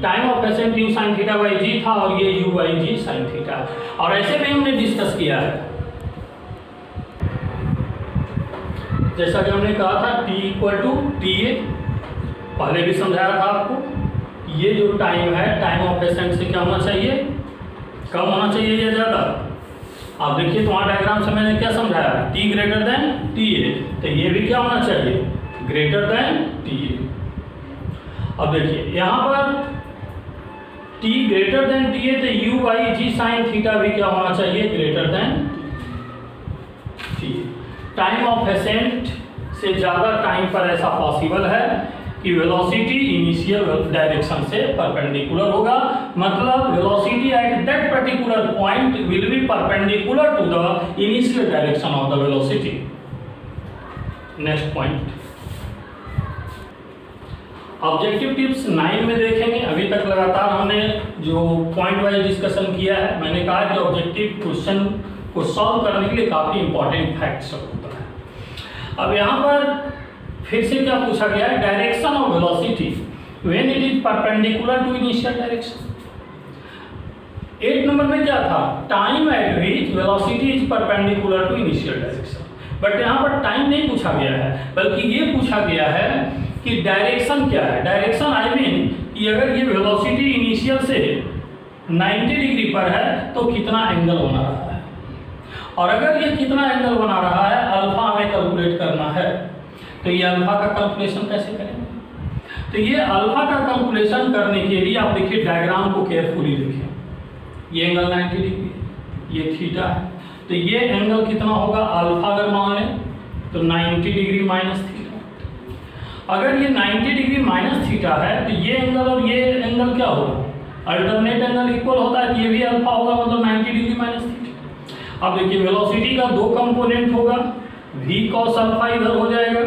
S1: Time of ascent u sine theta by g था और ये u by g sine theta है, और ऐसे में हमने डिस्कस किया है जैसा कि हमने कहा था t equal to t a, पहले भी समझाया था आपको। ये जो टाइम है टाइम ऑफ एसेंट से क्या होना चाहिए, कम होना चाहिए या ज़्यादा। आप देखिए तो वहाँ डायग्राम से मैंने क्या समझाया, t greater than t a, तो ये भी क्या होना चाहिए, ग्रेटर देन टी ए। अब देखिए यहाँ पर t greater than t a, तो u by g sine theta भी क्या होना चाहिए, greater than t a. Time of ascent से ज़्यादा टाइम पर ऐसा पॉसिबल है कि वेलोसिटी इनिशियल डायरेक्शन से परपेंडिकुलर होगा, मतलब velocity at that particular point will be perpendicular to the initial direction of the velocity. Next point objective tips 9 में देखेंगे। अभी तक लगातार हमने जो पॉइंट वाइज डिस्कशन किया है, मैंने कहा कि ऑब्जेक्टिव क्वेश्चन को सॉल्व करने के लिए काफ़ी इंपॉर्टेंट फैक्ट्स होता है। अब यहाँ पर फिर से क्या पूछा गया है, direction of velocity when it is perpendicular to initial direction. 8 number में क्या था, time at which velocity is perpendicular to initial direction, but यहाँ पर टाइम नहीं पूछा गया है, बल्कि ये पूछा गया है कि डायरेक्शन क्या है। डायरेक्शन आई मीन कि अगर ये वेलोसिटी इनिशियल से 90 डिग्री पर है तो कितना एंगल बना रहा है, और अगर ये कितना एंगल बना रहा है अल्फा हमें कैलकुलेट करना है, तो ये अल्फा का कैलकुलेशन कैसे करेंगे। तो ये अल्फा का कैलकुलेशन करने के लिए आप देखिए डायग्राम को केयरफुली देखिए, ये एंगल 90 डिग्री, ये थीटा है, तो ये एंगल कितना होगा, अल्फा अगर मान लें तो 90 डिग्री माइनस थीटा। अगर ये 90 डिग्री माइनस थीटा है तो ये एंगल और ये एंगल क्या होगा, अल्टरनेट एंगल इक्वल होता है, तो ये भी अल्फा होगा, मतलब 90 डिग्री माइनस थीटा। अब देखिए वेलोसिटी का 2 कंपोनेंट होगा, v cos अल्फा इधर हो जाएगा,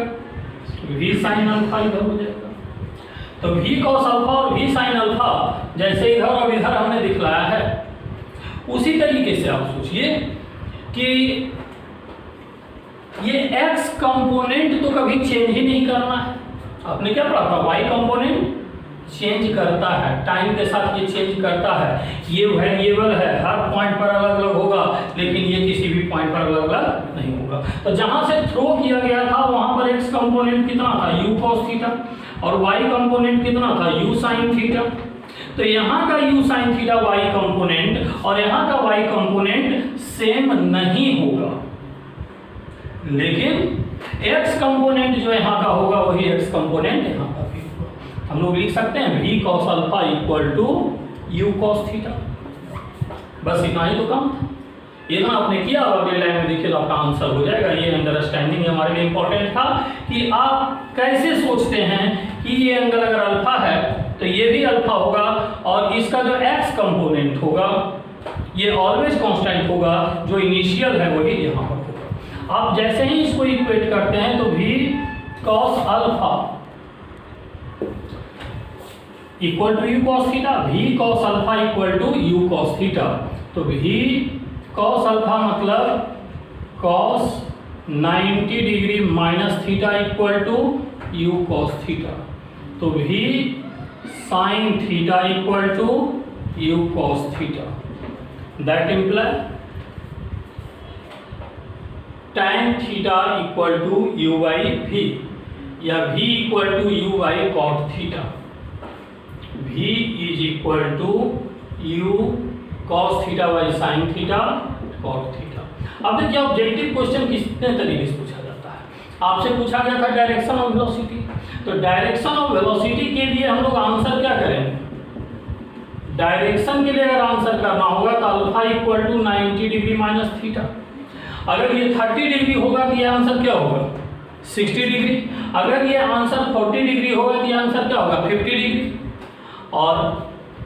S1: v sin अल्फा इधर हो जाएगा। तो v cos अल्फा और v sin अल्फा जैसे इधर और इधर हमने दिखलाया है, उसी तरीके से आप सोचिए कि ये x कंपोनेंट तो कभी चेंज ही नहीं करना है। आपने क्या पढ़ा था, y कंपोनेंट चेंज करता है, टाइम के साथ ये चेंज करता है, ये वेरिएबल है, हर पॉइंट पर अलग अलग होगा, लेकिन ये किसी भी पॉइंट पर अलग अलग नहीं होगा। तो जहां से थ्रो किया गया था वहां पर x कंपोनेंट कितना था, u cos थीटा, और y कंपोनेंट कितना था, u sin थीटा। तो यहाँ का u sin theta y component और यहाँ का y कंपोनेंट सेम नहीं होगा, लेकिन x कंपोनेंट जो यहाँ का होगा वही x कंपोनेंट यहाँ का भी होगा। हम लोग लिख सकते हैं v cos alpha equal to u cos theta, बस इतना ही तो काम था। इतना आपने किया और अगले लाइन में देखिए तो आपका आंसर हो जाएगा। ये अंडरस्टैंडिंग हमारे लिए इंपॉर्टेंट था कि आप कैसे सोचते हैं कि ये एंगल अगर अल्फा है तो ये भी अल्फा होगा, और इसका जो x कंपोनेंट होगा ये ऑलवेज कांस्टेंट होगा, जो इनिशियल है वही यहाँ पर होगा। आप जैसे ही इसको इक्वेट करते हैं तो v cos alpha equal to u cos theta, v cos alpha equal to u cos theta. तो v cos अल्फा मतलब cos 90 degree minus theta equal to u cos theta. तो v sin theta equal to u cos theta. That imply tan theta equal to u by v, या v equal to u by cot theta. v is equal to u cos theta by sin theta cot theta. अब देखिए objective question कितने तरीके से पूछा जाता है। आपसे पूछा गया था डायरेक्शन ऑफ वेलोसिटी, तो डायरेक्शन ऑफ वेलोसिटी के लिए हम लोग आंसर क्या करेंगे, डायरेक्शन के लिए अगर आंसर करना होगा तो alpha equal to 90 degree minus theta. अगर ये 30 डिग्री होगा तो ये आंसर क्या होगा, 60 डिग्री। अगर ये आंसर 40 डिग्री होगा तो ये आंसर क्या होगा, 50 डिग्री। और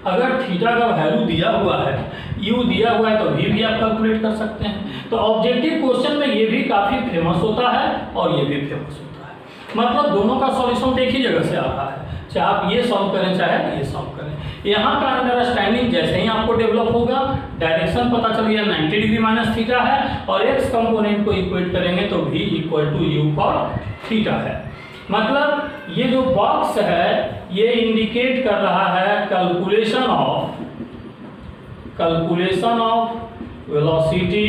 S1: अगर थीटा का वैल्यू दिया हुआ है, यू दिया हुआ है, तो भी आप कैलकुलेट कर सकते हैं। तो ऑब्जेक्टिव क्वेश्चन में ये भी काफी फेमस होता है और ये भी फेमस होता है, मतलब दोनों का सॉल्यूशन एक ही जगह से आ रहा है, चाहे आप ये सॉल्व करें चाहे ये सॉल्व करें। यहाँ का अंडरस्टैंडिंग जैसे ही आपको डेवलप होगा, डायरेक्शन पता चल गया 90 डिग्री माइनस थीटा है, और एक्स कंपोनेंट को इक्वेट करेंगे तो v equal to u cot theta है। मतलब ये जो बॉक्स है ये इंडिकेट कर रहा है calculation of velocity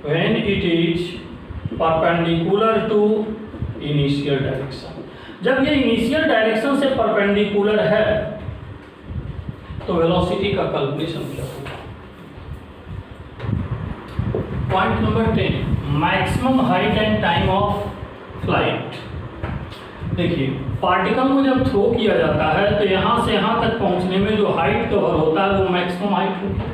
S1: when it is perpendicular to initial direction. जब ये इनिशियल डायरेक्शन से परपेंडिकुलर है तो वेलोसिटी का कैलकुलेशन क्या होगा। Point number 10, maximum height and time of flight. देखिए, पार्टिकल को जब थ्रो किया जाता है तो यहाँ से यहाँ तक पहुँचने में जो हाइट कवर होता है वो मैक्सिमम हाइट होती है।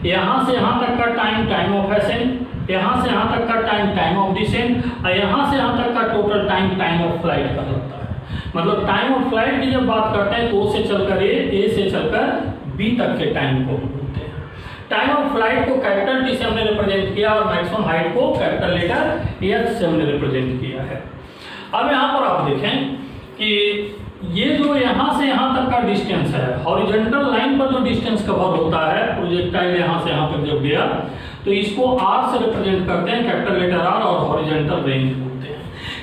S1: यहाँ से यहाँ तक का टाइम ऑफ एसेंट, यहाँ से यहाँ तक का टाइम ऑफ डिसेंट, और यहाँ से यहाँ तक का टोटल टाइम ऑफ फ्लाइट का होता है। मतलब टाइम ऑफ फ्लाइट की जब बात करते हैं तो ओ से चलकर ए से चलकर बी तक के टाइम को बोलते हैं। टाइम ऑफ फ्लाइट को कैपिटल टी से हमने रिप्रेजेंट किया और मैक्सिमम हाइट को कैपिटल लेटर एच से हमने रिप्रेजेंट किया है। अब यहाँ पर आप देखें कि ये जो यहाँ से यहाँ तक का डिस्टेंस है, हॉरिजॉन्टल लाइन पर जो डिस्टेंस कवर होता है, प्रोजेक्टाइल यहाँ से यहाँ तक जब गया तो इसको आर से रिप्रेजेंट करते हैं, कैपिटल लेटर आर, और हॉरिजॉन्टल रेंज बोलते हैं।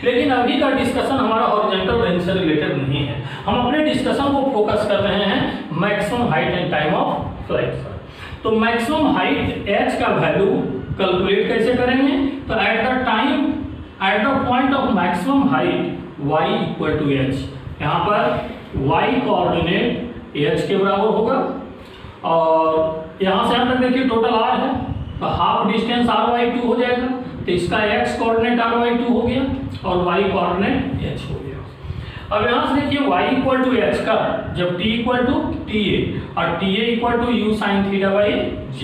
S1: लेकिन अभी का डिस्कशन हमारा हॉरिजॉन्टल रेंज से रिलेटेड नहीं है, हम अपने डिस्कशन को फोकस कर रहे हैं maximum height and time of flight पर। तो मैक्सिमम हाइट एच का वैल्यू कैलकुलेट कैसे करेंगे, तो at the point of maximum height y equal to h, यहाँ पर y कोऑर्डिनेट h के बराबर होगा, और यहाँ से यहाँ तक देखिए टोटल r है तो हाफ डिस्टेंस r/2 हो जाएगा, तो इसका x कोऑर्डिनेट r/2 हो गया और y कोऑर्डिनेट h हो गया। अब यहाँ से देखिए y इक्वल टू एच का जब t इक्वल टू TA और TA equal to u sine theta by g,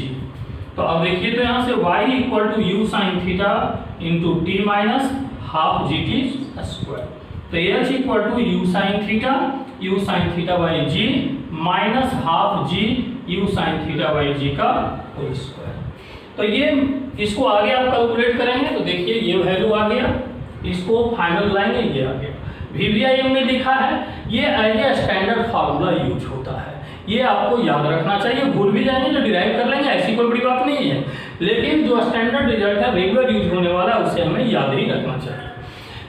S1: तो अब देखिए तो यहाँ से y equal to u sine theta into t minus half G T square, तो h equal to u sine theta by g minus half g u sine theta by g का whole square. तो ये इसको आगे आप calculate करेंगे तो देखिए ये वैल्यू आ गया, इसको फाइनल लाएंगे ये आ गया। VVIM में लिखा है, ये as a standard formula use होता है, ये आपको याद रखना चाहिए। भूल भी जाएंगे तो डिराइव कर लेंगे, ऐसी कोई बड़ी बात नहीं है, लेकिन जो स्टैंडर्ड रिजल्ट है रेगुलर यूज होने वाला है उसे हमें याद ही रखना चाहिए।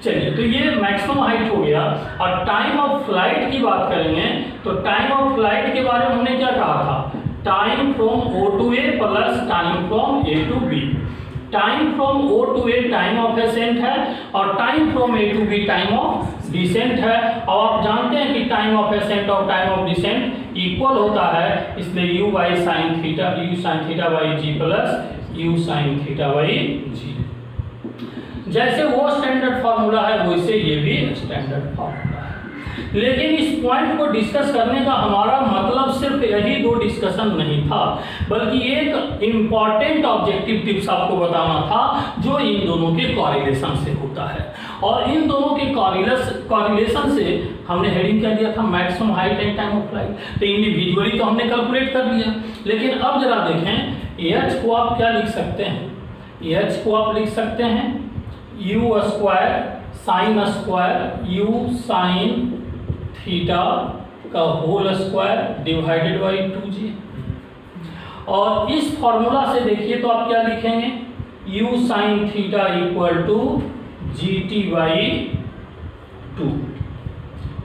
S1: चलिए, तो ये मैक्सिमम हाइट हो गया। और टाइम ऑफ फ्लाइट की बात करेंगे तो टाइम ऑफ फ्लाइट के बारे में हमने क्या कहा था, time from O to A plus time from A to B। Time from O to A time of ascent है और time from A to B time of descent है। और आप जानते हैं कि टाइम ऑफ एसेंट और टाइम ऑफ डिसेंट इक्वल होता है, इसलिए u sine theta by g plus u sine theta by g. जैसे वो स्टैंडर्ड फार्मूला है वैसे ये भी स्टैंडर्ड फार्मूला है। लेकिन इस पॉइंट को डिस्कस करने का हमारा मतलब सिर्फ यही दो डिस्कशन नहीं था, बल्कि एक इम्पॉर्टेंट ऑब्जेक्टिव टिप्स आपको बताना था जो इन दोनों के कॉरिलेशन से होता है। और इन दोनों के कॉरिलेशन से हमने हेडिंग क्या दिया था, maximum height and time of flight. तो इंडिविजुअली तो हमने कैलकुलेट कर लिया, लेकिन अब जरा देखें एच को आप क्या लिख सकते हैं, एच को आप लिख सकते हैं u square sine square u sine theta का whole square divided by 2g। और इस फॉर्मूला से देखिए तो आप क्या लिखेंगे, u sine theta equal to gt by 2,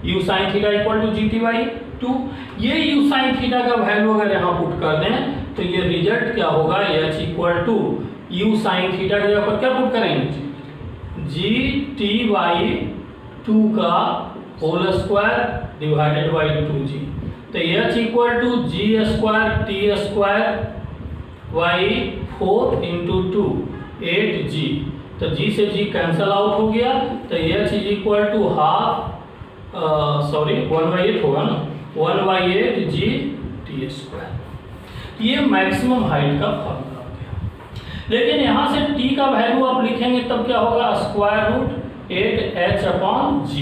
S1: u sine theta equal to gt by 2। ये u साइन थीटा का वैल्यू अगर यहाँ पुट कर दें तो ये रिजल्ट क्या होगा, h equal to u sine theta के जगह पर क्या पुट करेंगे, gt बाई 2 का whole square divided by 2g। तो h equal to g square t square by 4 into 2 8g। तो g से g कैंसल आउट हो गया, तो h is equal to half 1/8 होगा ना, 1/8 g टी स्क्वायर। ये मैक्सिमम हाइट का फॉर्मूला हो गया। लेकिन यहाँ से t का वैल्यू आप लिखेंगे तब क्या होगा, स्क्वायर रूट 8h/g।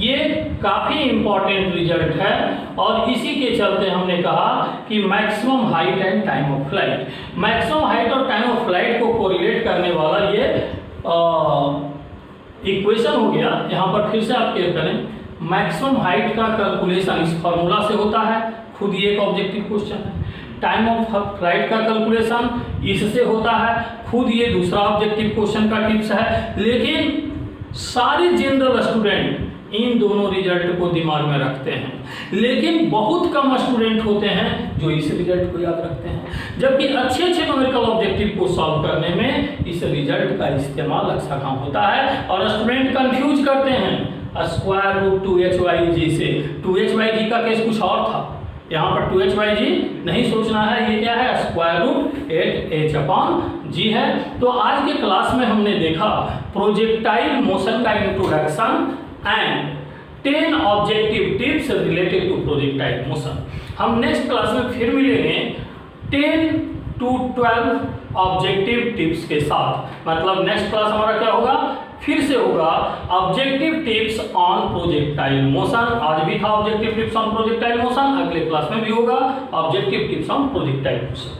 S1: ये काफ़ी इंपॉर्टेंट रिजल्ट है और इसी के चलते हमने कहा कि maximum height and time of flight, maximum height और टाइम ऑफ फ्लाइट को कोरिलेट करने वाला ये इक्वेशन हो गया। यहाँ पर फिर से आप क्लियर करें, मैक्सिमम हाइट का कैलकुलेशन इस फॉर्मूला से होता है, खुद ये एक ऑब्जेक्टिव क्वेश्चन है। टाइम ऑफ फ्लाइट का कैलकुलेशन इससे होता है, खुद ये दूसरा ऑब्जेक्टिव क्वेश्चन का टिप्स है। लेकिन सारे जनरल स्टूडेंट इन दोनों रिजल्ट को दिमाग में रखते हैं, लेकिन बहुत कम स्टूडेंट होते हैं जो इस रिजल्ट को याद रखते हैं, जबकि अच्छे अच्छे न्यूमेरिकल ऑब्जेक्टिव को सॉल्व करने में इस रिजल्ट का इस्तेमाल अक्सर कम होता है। और स्टूडेंट कंफ्यूज करते हैं स्क्वायर रूट 2hy से। 2hy का केस कुछ और था, यहाँ पर 2hy नहीं सोचना है, ये क्या है, स्क्वायर रूट 8h/g है। तो आज के क्लास में हमने देखा प्रोजेक्टाइल मोशन का introduction and 10 objective tips related to projectile motion. हम नेक्स्ट क्लास में फिर मिलेंगे 10 to 12 ऑब्जेक्टिव टिप्स के साथ। मतलब नेक्स्ट क्लास हमारा क्या होगा, फिर से होगा objective tips on projectile motion. आज भी था objective tips on projectile motion, अगले क्लास में भी होगा objective tips on projectile motion.